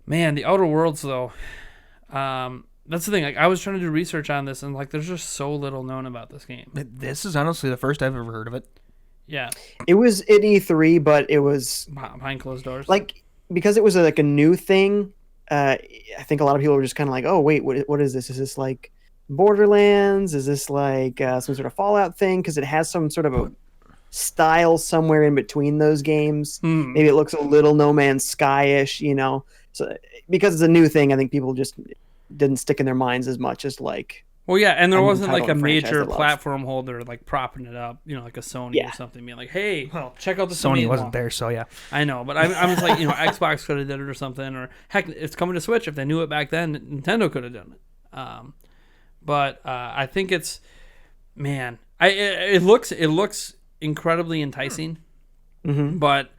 man, the Outer Worlds, though, that's the thing. Like, I was trying to do research on this, and like, there's just so little known about this game. This is honestly the first I've ever heard of it. Yeah, it was at E3, but it was behind closed doors. Like because it was like a new thing. I think a lot of people were just kind of like, "Oh, wait, what is this? Is this like Borderlands? Is this like some sort of Fallout thing?" Because it has some sort of a style somewhere in between those games. Maybe it looks a little No Man's Sky-ish, So because it's a new thing, I think people just didn't stick in their minds as much as like. Well, yeah, and there wasn't like a major platform holder like propping it up, like a Sony or something, being like, "Hey, check out the Sony wasn't there, so yeah." I know, but I was like, Xbox could have done it or something, or heck, it's coming to Switch. If they knew it back then, Nintendo could have done it. But I think it's, man, it looks incredibly enticing, but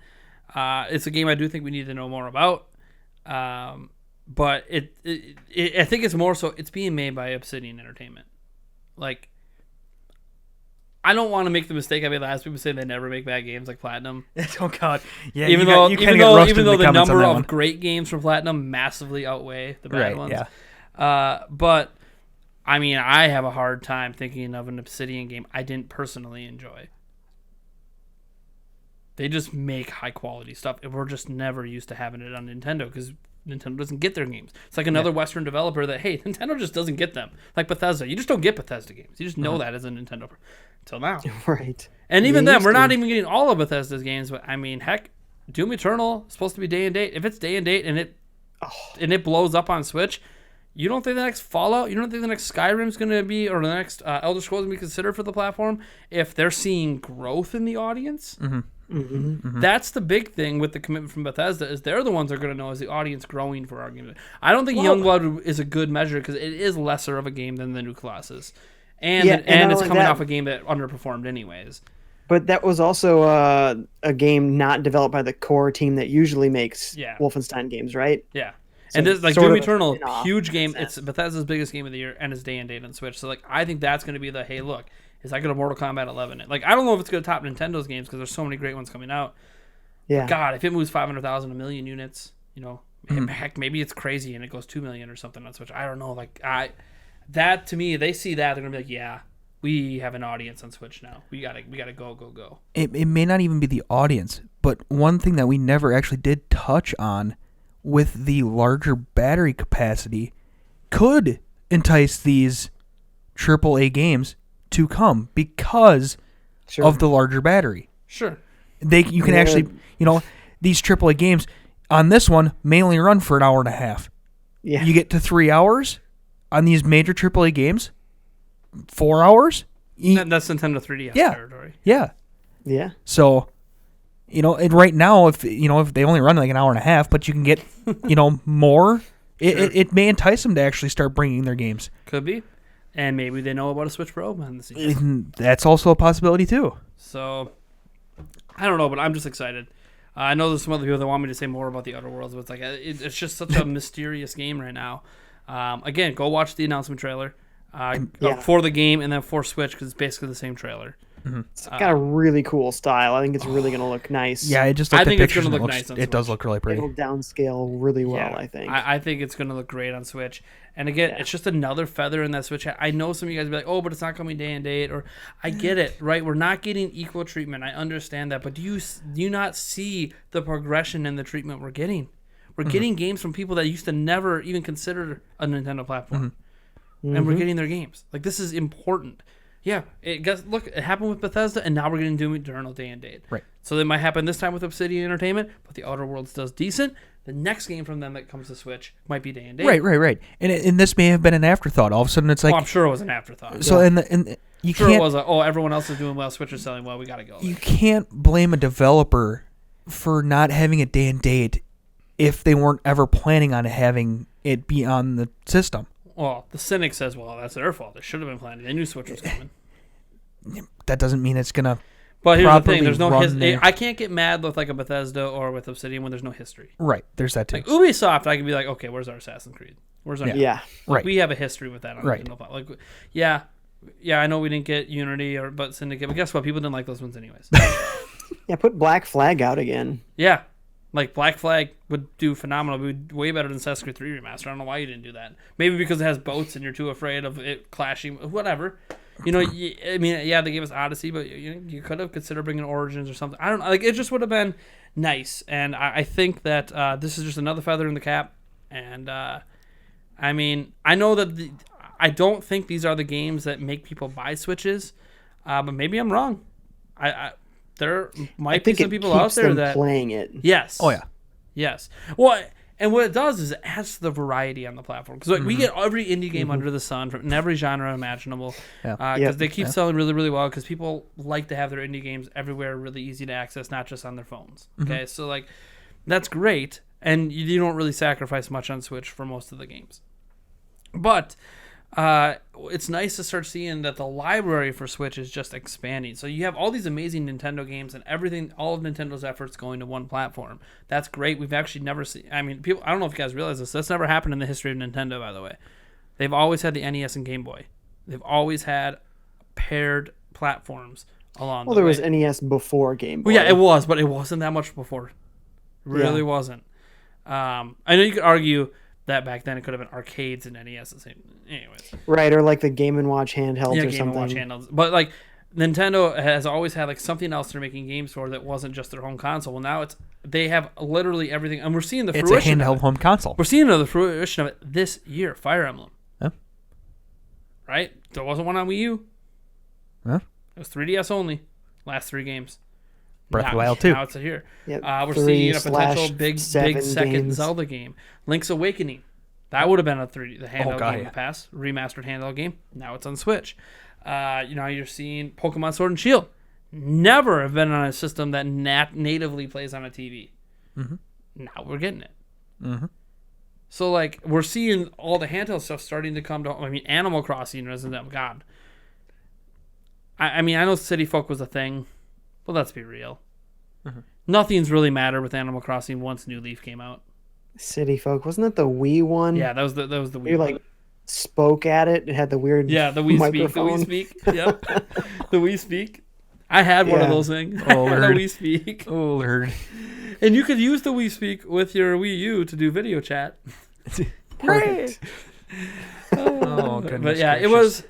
it's a game I do think we need to know more about. But I think it's more so it's being made by Obsidian Entertainment. Like, I don't want to make the mistake I made last week. People say they never make bad games like Platinum. Oh God, yeah. Even though the number of great games from Platinum massively outweigh the bad ones. Yeah. But I mean, I have a hard time thinking of an Obsidian game I didn't personally enjoy. They just make high quality stuff, and we're just never used to having it on Nintendo because Nintendo doesn't get their games. It's like another Western developer that, hey, Nintendo just doesn't get them. Like Bethesda. You just don't get Bethesda games. You just know that as a Nintendo until now. Right. And even then, we're not even getting all of Bethesda's games. But I mean, heck, Doom Eternal is supposed to be day and date. If it's day and date and it blows up on Switch, You don't think the next Fallout, you don't think the next Skyrim's going to be, or the next Elder Scrolls going to be considered for the platform if they're seeing growth in the audience? That's the big thing with the commitment from Bethesda, is they're the ones that are going to know, is the audience growing for argument. I don't think Youngblood is a good measure because it is lesser of a game than the new Colossus. And it's coming off a game that underperformed anyways. But that was also a game not developed by the core team that usually makes Wolfenstein games, right? Yeah. So and this, like, Doom Eternal, huge game. It's Bethesda's biggest game of the year, and it's day and date on Switch. So, like, I think that's going to be the, hey, look, is that going to Mortal Kombat 11 it? Like, I don't know if it's going to top Nintendo's games because there's so many great ones coming out. Yeah. But God, if it moves 500,000, 1 million units, you know, heck, maybe it's crazy and it goes 2 million or something on Switch. I don't know. Like, that to me, they see that, they're going to be like, yeah, we have an audience on Switch now. We gotta go. It may not even be the audience, but one thing that we never actually did touch on with the larger battery capacity could entice these AAA games to come because of the larger battery. Sure. You can actually, these AAA games on this one may only run for an hour and a half. Yeah. You get to 3 hours on these major AAA games, 4 hours. That's Nintendo 3DS territory. Yeah. Yeah. So, and right now, if they only run like an hour and a half, but you can get, more, it may entice them to actually start bringing their games. Could be. And maybe they know about a Switch Pro behind the scenes. That's also a possibility, too. So, I don't know, but I'm just excited. I know there's some other people that want me to say more about the Outer Worlds, but it's like it's just such a mysterious game right now. Again, go watch the announcement trailer for the game and then for Switch because it's basically the same trailer. It's got a really cool style. I think it's really going to look nice. Yeah, I think it's going to look nice on Switch. It does look really pretty. It'll downscale really well, I think. I think it's going to look great on Switch. And again, it's just another feather in that Switch hat. I know some of you guys will be like, oh, but it's not coming day and date. Or I get it, right? We're not getting equal treatment. I understand that. But do you not see the progression in the treatment we're getting? We're getting games from people that used to never even consider a Nintendo platform. And we're getting their games. Like, this is important. Yeah, it happened with Bethesda, and now we're going to do Eternal day and date. Right. So it might happen this time with Obsidian Entertainment, but the Outer Worlds does decent. The next game from them that comes to Switch might be day and date. Right. And this may have been an afterthought. All of a sudden, it's like... I'm sure it was an afterthought. So, and you sure can't... it was everyone else is doing well, Switch is selling well, we got to go. You can't blame a developer for not having a day and date if they weren't ever planning on having it be on the system. Well, the cynic says, well, that's their fault. They should have been planning. They knew Switch was coming. That doesn't mean it's going to But here's the thing. There's no history. I can't get mad with like a Bethesda or with Obsidian when there's no history. Right. There's that too. Like Ubisoft, I can be like, okay, where's our Assassin's Creed? Where's our... Yeah. Like, we have a history with that. Right. Like, yeah, I know we didn't get Unity but Syndicate, but guess what? People didn't like those ones anyways. Yeah, put Black Flag out again. Yeah. Like, Black Flag would do phenomenal. It would be way better than Assassin's Creed 3 Remaster. I don't know why you didn't do that. Maybe because it has boats and you're too afraid of it clashing. Whatever. They gave us Odyssey, but you could have considered bringing Origins or something. I don't know. Like, it just would have been nice. And I think that this is just another feather in the cap. And, I know that I don't think these are the games that make people buy Switches, but maybe I'm wrong. There might be some people out there that playing it. Yes. Oh yeah. Yes. Well, and what it does is it adds to the variety on the platform because we get every indie game under the sun from every genre imaginable. Because they keep selling really, really well because people like to have their indie games everywhere, really easy to access, not just on their phones. Okay, so like that's great, and you don't really sacrifice much on Switch for most of the games, but. It's nice to start seeing that the library for Switch is just expanding. So you have all these amazing Nintendo games and everything, all of Nintendo's efforts going to one platform. That's great. We've actually never seen, people, I don't know if you guys realize this. That's never happened in the history of Nintendo, by the way. They've always had the NES and Game Boy. They've always had paired platforms along the way. Well, there was NES before Game Boy. Well, yeah, it was, but it wasn't that much before. It really wasn't. I know you could argue that back then it could have been arcades and NES the same. Anyways. Right, or like the Game & Watch handhelds or Game & Watch handhelds. But like Nintendo has always had like something else they're making games for that wasn't just their home console. Well, now they have literally everything, and we're seeing the fruition. It's a handheld home console. We're seeing the fruition of it this year. Fire Emblem. Yeah. Right? There wasn't one on Wii U. Yeah. It was 3DS only. Last 3 games. Breath of the Wild 2. Now it's here. Yep. We're seeing a potential big 7 second games. Zelda game. Link's Awakening. That would have been the handheld game in yeah. the past, remastered handheld game. Now it's on Switch. You're seeing Pokemon Sword and Shield. Never have been on a system that natively plays on a TV. Mm-hmm. Now we're getting it. Mm-hmm. So, like, we're seeing all the handheld stuff starting to come to... I mean, Animal Crossing, Resident Evil, God. I know City Folk was a thing, but let's be real. Mm-hmm. Nothing's really mattered with Animal Crossing once New Leaf came out. City Folk, wasn't that the Wii one? Yeah, that was the Wii. You like spoke at it. It had the weird the Wii microphone. Speak. Yep, the Wii Speak. I had one of those things. Oh, the Wii Speak. Oh, Lord. And you could use the Wii Speak with your Wii U to do video chat. Perfect. Oh, goodness. But yeah, gracious. it was.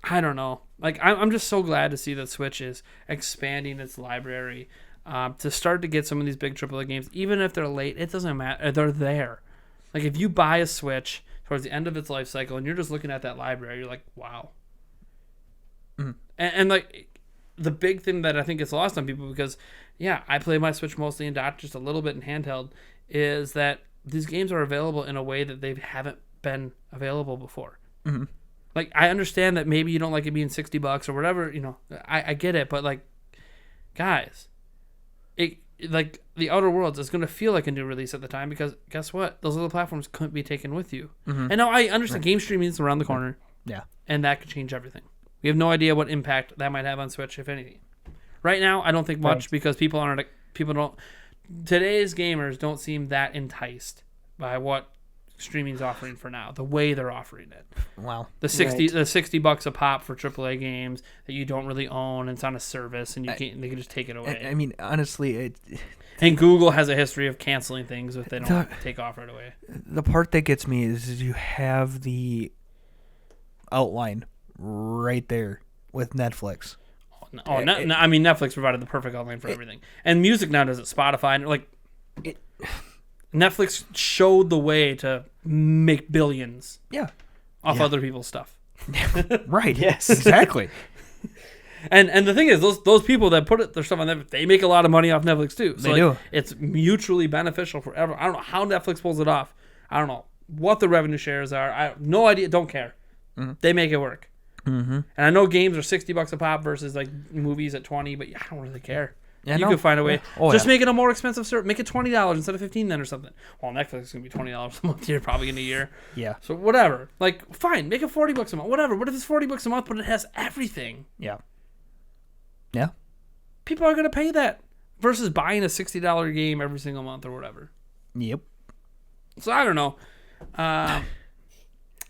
I don't know. Like, I'm just so glad to see that Switch is expanding its library to start to get some of these big AAA games. Even if they're late, it doesn't matter. They're there. Like, if you buy a Switch towards the end of its life cycle and you're just looking at that library, you're like, wow. Mm-hmm. And like, the big thing that I think gets lost on people, because, yeah, I play my Switch mostly in dock, just a little bit in handheld, is that these games are available in a way that they haven't been available before. Mm-hmm. Like, I understand that maybe you don't like it being $60 or whatever, I get it, but, like, guys, like, The Outer Worlds is going to feel like a new release at the time, because guess what? Those other platforms couldn't be taken with you. Mm-hmm. And now I understand game streaming is around the corner. Yeah. And that could change everything. We have no idea what impact that might have on Switch, if anything. Right now, I don't think much, because today's gamers don't seem that enticed by what streaming's offering for now, the way they're offering it. Wow. The $60 a pop for AAA games that you don't really own, and it's on a service, and they can just take it away. I mean, honestly, and Google has a history of canceling things if they don't take off right away. The part that gets me is you have the outline right there with Netflix. I mean, Netflix provided the perfect outline for everything, and music now does it. Spotify and Netflix showed the way to make billions. Yeah. Off other people's stuff. Right. Yes. Exactly. And the thing is, those people that put their stuff on Netflix, they make a lot of money off Netflix too. So they do. It's mutually beneficial for everyone. I don't know how Netflix pulls it off. I don't know what the revenue shares are. I have no idea. Don't care. Mm-hmm. They make it work. Mm-hmm. And I know games are $60 a pop versus like movies at $20, but I don't really care. Yeah, you can find a way. Yeah. Just make it a more expensive service. Make it $20 instead of $15 then or something. Well, Netflix is gonna be $20 a month here, probably in a year. Yeah. So whatever. Like, fine, make it $40 a month. Whatever. What if it's $40 a month, but it has everything? Yeah. Yeah. People are gonna pay that versus buying a $60 game every single month or whatever. Yep. So I don't know.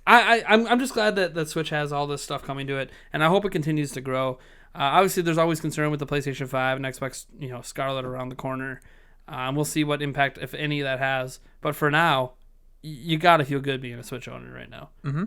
I'm just glad that Switch has all this stuff coming to it, and I hope it continues to grow. Obviously, there's always concern with the PlayStation 5 and Xbox, Scarlet around the corner. We'll see what impact, if any, that has. But for now, you gotta feel good being a Switch owner right now. Mm-hmm.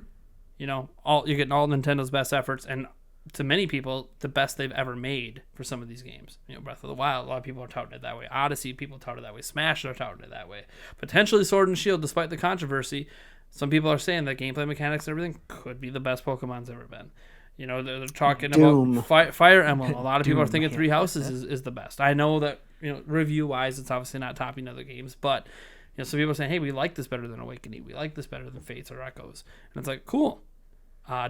You're getting all Nintendo's best efforts, and to many people, the best they've ever made for some of these games. Breath of the Wild, a lot of people are touting it that way. Odyssey, people touted it that way. Smash, are touting it that way. Potentially Sword and Shield, despite the controversy. Some people are saying that gameplay mechanics and everything could be the best Pokemon's ever been. They're talking about Fire Emblem. A lot of people are thinking Three Houses is the best. I know that, review-wise, it's obviously not topping other games, but, some people are saying, hey, we like this better than Awakening. We like this better than Fates or Echoes. And it's like, cool.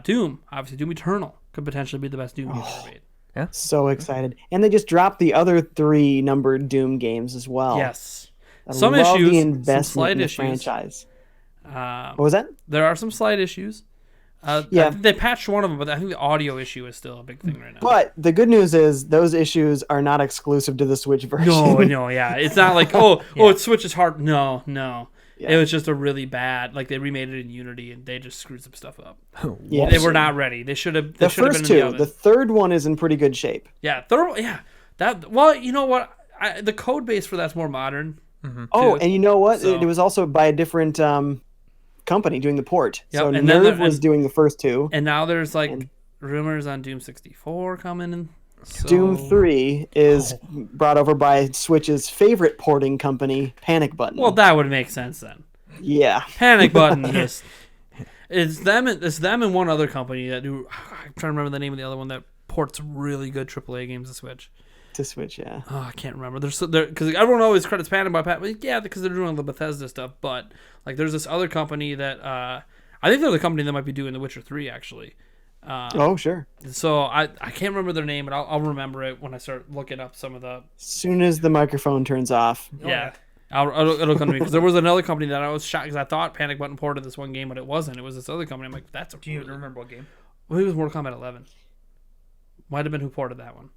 Doom, obviously, Doom Eternal could potentially be the best Doom game ever made. Yeah. So excited. And they just dropped the other 3 numbered Doom games as well. Yes. Some slight issues. Franchise. What was that? There are some slight issues. Yeah. They patched one of them, but I think the audio issue is still a big thing right now. But the good news is those issues are not exclusive to the Switch version. No, yeah. It's not like, it switches hard. No. Yeah. It was just a really bad, like they remade it in Unity and they just screwed some stuff up. Yeah. They were not ready. They should have. The first two. The third one is in pretty good shape. Yeah. Well, you know what? The code base for that's more modern. Mm-hmm. Oh, and you know what? So, it was also by a different company doing the port. Yep, so and Nerve was doing the first 2. And now there's rumors on Doom 64 coming in. So... Doom 3 is brought over by Switch's favorite porting company, Panic Button. Well, that would make sense then. Yeah. Panic Button just... It's them and one other company that do... I'm trying to remember the name of the other one that ports really good AAA games to Switch. To Switch, yeah. Oh, I can't remember. There's because everyone always credits Panic by Pat. But yeah, because they're doing the Bethesda stuff. But like, there's this other company that I think they're the company that might be doing The Witcher 3 actually. Oh, sure. So I can't remember their name, but I'll remember it when I start looking up some of the. As soon as the microphone turns off. Yeah. It'll come to me because there was another company that I was shocked because I thought Panic Button ported this one game, but it wasn't. It was this other company. I'm like, that's a. Do you remember what game? Well, it was Mortal Kombat 11. Might have been who ported that one.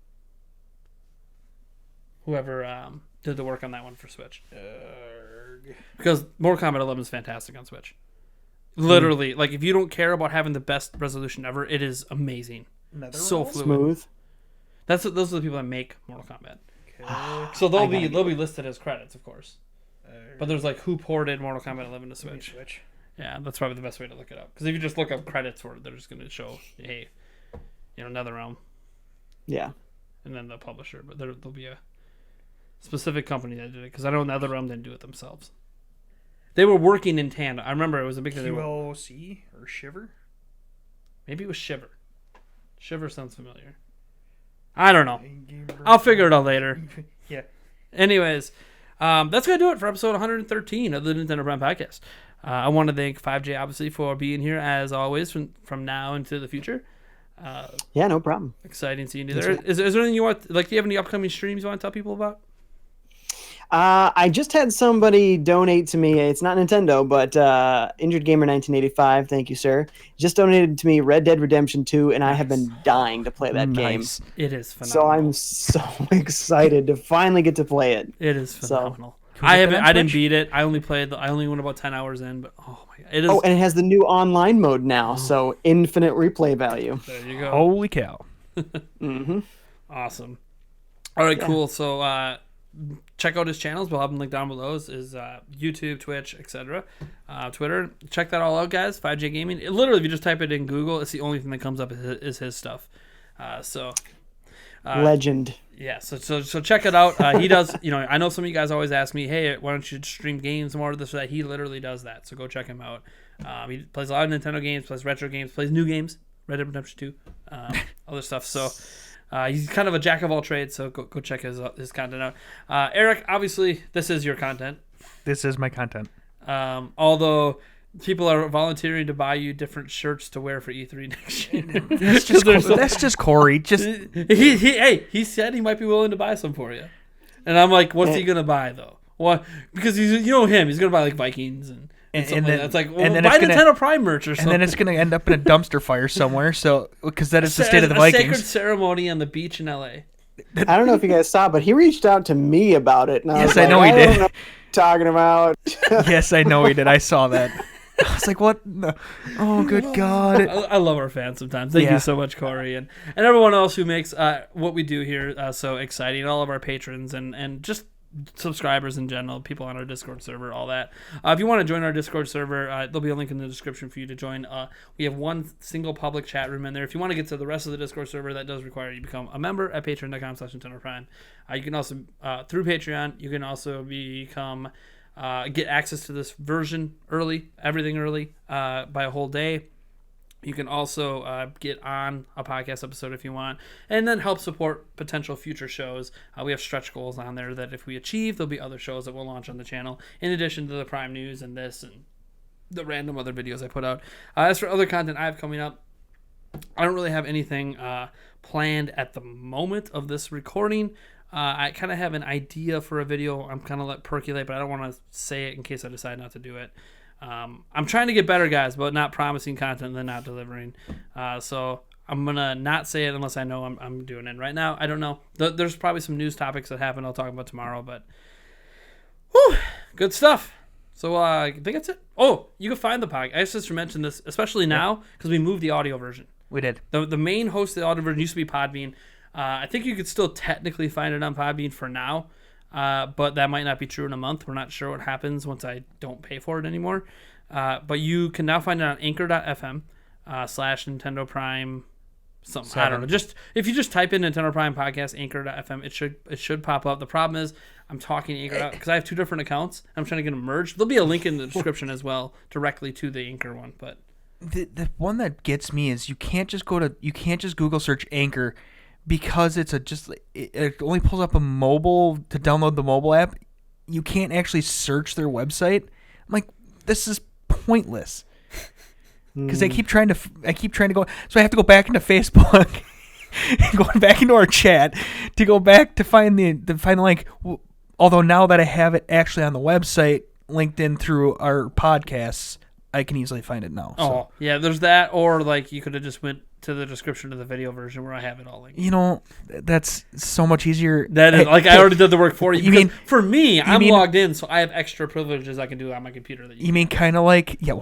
Whoever did the work on that one for Switch. Because Mortal Kombat 11 is fantastic on Switch. Literally, like if you don't care about having the best resolution ever, it is amazing. So fluid. Smooth. Those are the people that make Mortal Kombat. Okay. So they'll be listed as credits, of course. But there's like who ported Mortal Kombat 11 to Switch. Yeah, that's probably the best way to look it up. Because if you just look up credits for it, they're just going to show, hey, NetherRealm. Yeah. And then the publisher, but there'll be a specific company that did it because I know NetherRealm didn't do it themselves. They were working in tandem. I remember it was a big thing. QLC or Shiver? Maybe it was Shiver. Shiver sounds familiar. I don't know. I'll figure it out later. Yeah. Anyways, that's going to do it for episode 113 of the Nintendo Prime Podcast. I want to thank 5J, obviously, for being here, as always, from now into the future. Yeah, no problem. Exciting seeing you there. Is there anything you want, like, do you have any upcoming streams you want to tell people about? I just had somebody donate to me. It's not Nintendo, but Injured Gamer 1985. Thank you, sir. Just donated to me Red Dead Redemption 2, and I have been dying to play that game. It is phenomenal. So I'm so excited to finally get to play it. It is phenomenal. I didn't beat it. I only went about 10 hours in, but oh my god, it is. Oh, and it has the new online mode now, so infinite replay value. There you go. Holy cow! Mm-hmm. Awesome. All right, cool. So check out his channels. We'll have them linked down below. Is YouTube, Twitch, etc. Twitter. Check that all out, guys. 5J Gaming. Literally, if you just type it in Google, it's the only thing that comes up is his stuff. Legend. Yeah, so check it out. He does, I know some of you guys always ask me, hey, why don't you stream games more, this or that. He literally does that, so go check him out. He plays a lot of Nintendo games, plays retro games, plays new games, Red Dead Redemption 2, other stuff. So he's kind of a jack of all trades, so go check his content out. Eric, obviously, this is your content. This is my content. Although people are volunteering to buy you different shirts to wear for E3 next year. That's just Corey. He said he might be willing to buy some for you, and I'm like, what's he gonna buy though? What? Because he's him. He's gonna buy like Vikings and then it's like, well, buy Nintendo Prime merch or something. And then it's gonna end up in a dumpster fire somewhere. So because that is the state of the Vikings. A sacred ceremony on the beach in LA. I don't know if you guys saw, but he reached out to me about it. And I was I know he did. I don't know what you're talking about. Yes, I know he did. I saw that. I was like, what? No. Oh, good God. I love our fans sometimes. Thank you so much, Corey, and everyone else who makes what we do here so exciting, all of our patrons and just subscribers in general, people on our Discord server, all that. If you want to join our Discord server, there'll be a link in the description for you to join. We have one single public chat room in there. If you want to get to the rest of the Discord server, that does require you become a member at patreon.com/NintendoPrime. You can also, through Patreon, you can also become... get access to this version early, everything early, by a whole day. You can also get on a podcast episode if you want, and then help support potential future shows. We have stretch goals on there that if we achieve, there'll be other shows that we'll launch on the channel, in addition to the Prime News and this and the random other videos I put out. As for other content I have coming up, I don't really have anything planned at the moment of this recording. I kind of have an idea for a video. I'm kind of let percolate, but I don't want to say it in case I decide not to do it. I'm trying to get better, guys, but not promising content and then not delivering. So I'm going to not say it unless I know I'm doing it. Right now, I don't know. There's probably some news topics that happen I'll talk about tomorrow, but good stuff. So I think that's it. Oh, you can find the podcast. I just mentioned this, especially now, because we moved the audio version. We did. The main host of the audio version used to be Podbean. I think you could still technically find it on Podbean for now, but that might not be true in a month. We're not sure what happens once I don't pay for it anymore. But you can now find it on anchor.fm /Nintendo Prime something. 7. I don't know. Just if you just type in Nintendo Prime Podcast anchor.fm, it should pop up. The problem is I'm talking Anchor because I have two different accounts. I'm trying to get them merged. There'll be a link in the description as well directly to the Anchor one. But the one that gets me is you can't just Google search Anchor. because it's it only pulls up a mobile to download the mobile app. You can't actually search their website. I'm like, this is pointless. Because I keep trying to go, so I have to go back into Facebook, going back into our chat to go back to find the link. Although now that I have it actually on the website linked in through our podcasts, I can easily find it now. Oh, yeah, there's that, or like you could have just went to the description of the video version where I have it all linked. That's so much easier. That is, I already did the work for you. You mean for me? I'm logged in, so I have extra privileges I can do on my computer. You mean kind of like You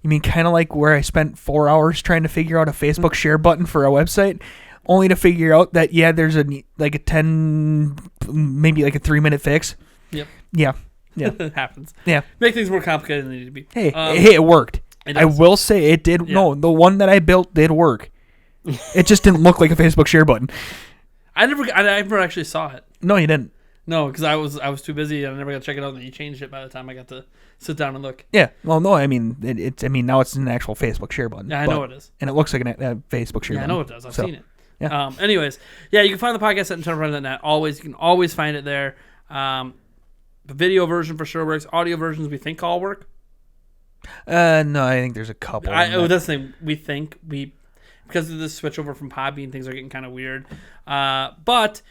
mean kind of like where I spent 4 hours trying to figure out a Facebook share button for a website, only to figure out that there's a 10, maybe like a 3-minute fix. Yep. Yeah. It happens. Yeah. Make things more complicated than they need to be. Hey, it worked. I will say it did. Yeah. No, the one that I built did work. It just didn't look like a Facebook share button. I never actually saw it. No, you didn't. No, because I was too busy and I never got to check it out. And you changed it by the time I got to sit down and look. Yeah. Well, no, I mean now it's an actual Facebook share button. Yeah, I know it is, and it looks like a Facebook share button. Yeah, I know it does. I've seen it. Yeah. Anyways, yeah, you can find the podcast at Untitled.net. You can always find it there. The video version for sure works. Audio versions we think all work. No, I think there's a couple. That's the thing. Because of this switch over from Podbean, things are getting kind of weird. But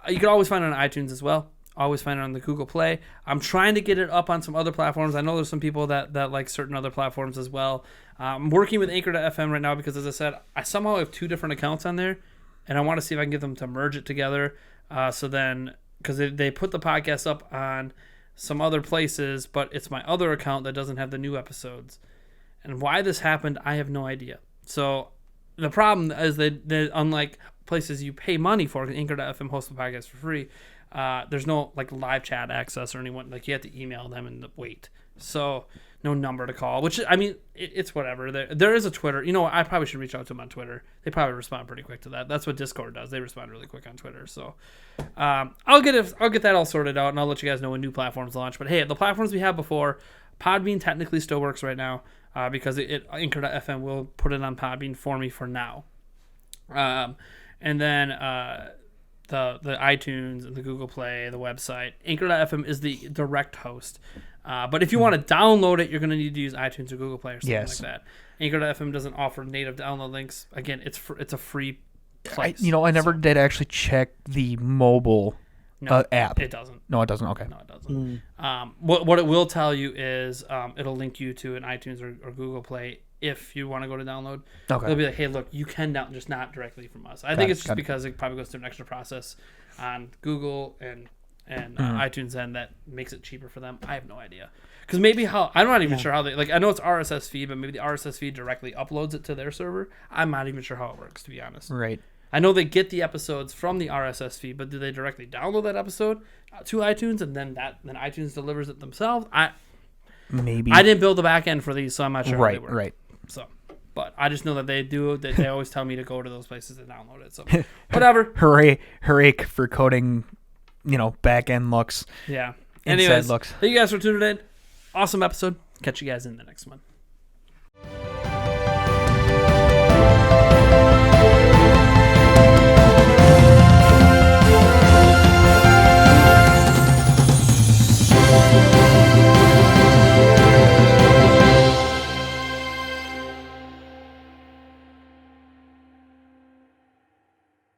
you can always find it on iTunes as well. Always find it on the Google Play. I'm trying to get it up on some other platforms. I know there's some people that like certain other platforms as well. I'm working with Anchor.fm right now because, as I said, I somehow have 2 different accounts on there, and I want to see if I can get them to merge it together. So then, because they put the podcast up on some other places, but it's my other account that doesn't have the new episodes. And why this happened, I have no idea. So the problem is that unlike places you pay money for, Anchor.fm hosts the podcast for free, there's no like live chat access or anyone. Like you have to email them and wait. So no number to call, which I mean, it's whatever. There is a Twitter. I probably should reach out to them on Twitter. They probably respond pretty quick to that. That's what Discord does. They respond really quick on Twitter. So I'll get that all sorted out, and I'll let you guys know when new platforms launch. But hey, the platforms we had before, Podbean technically still works right now because Anchor.fm will put it on Podbean for me for now. And then the iTunes and the Google Play, the website. Anchor.fm is the direct host. But if you want to download it, you're going to need to use iTunes or Google Play or something like that. Anchor.fm doesn't offer native download links. Again, it's a free place. I never did actually check the mobile app. It doesn't. No, it doesn't. Okay. No, it doesn't. What it will tell you is it'll link you to an iTunes or Google Play if you want to go to download. Okay. It'll be like, hey, look, you can download, just not directly from us. I think it's just because it probably goes through an extra process on Google and iTunes end that makes it cheaper for them. I have no idea. Because maybe I'm not even sure how they, like, I know it's RSS feed, but maybe the RSS feed directly uploads it to their server. I'm not even sure how it works, to be honest. Right. I know they get the episodes from the RSS feed, but do they directly download that episode to iTunes and then iTunes delivers it themselves? Maybe. I didn't build the back end for these, so I'm not sure how they work. Right. So, but I just know that they do. That they always tell me to go to those places and download it. So, whatever. Hooray for coding, back end looks. Yeah. Inside Anyways, looks. thank you guys for tuning in. Awesome episode. Catch you guys in the next one.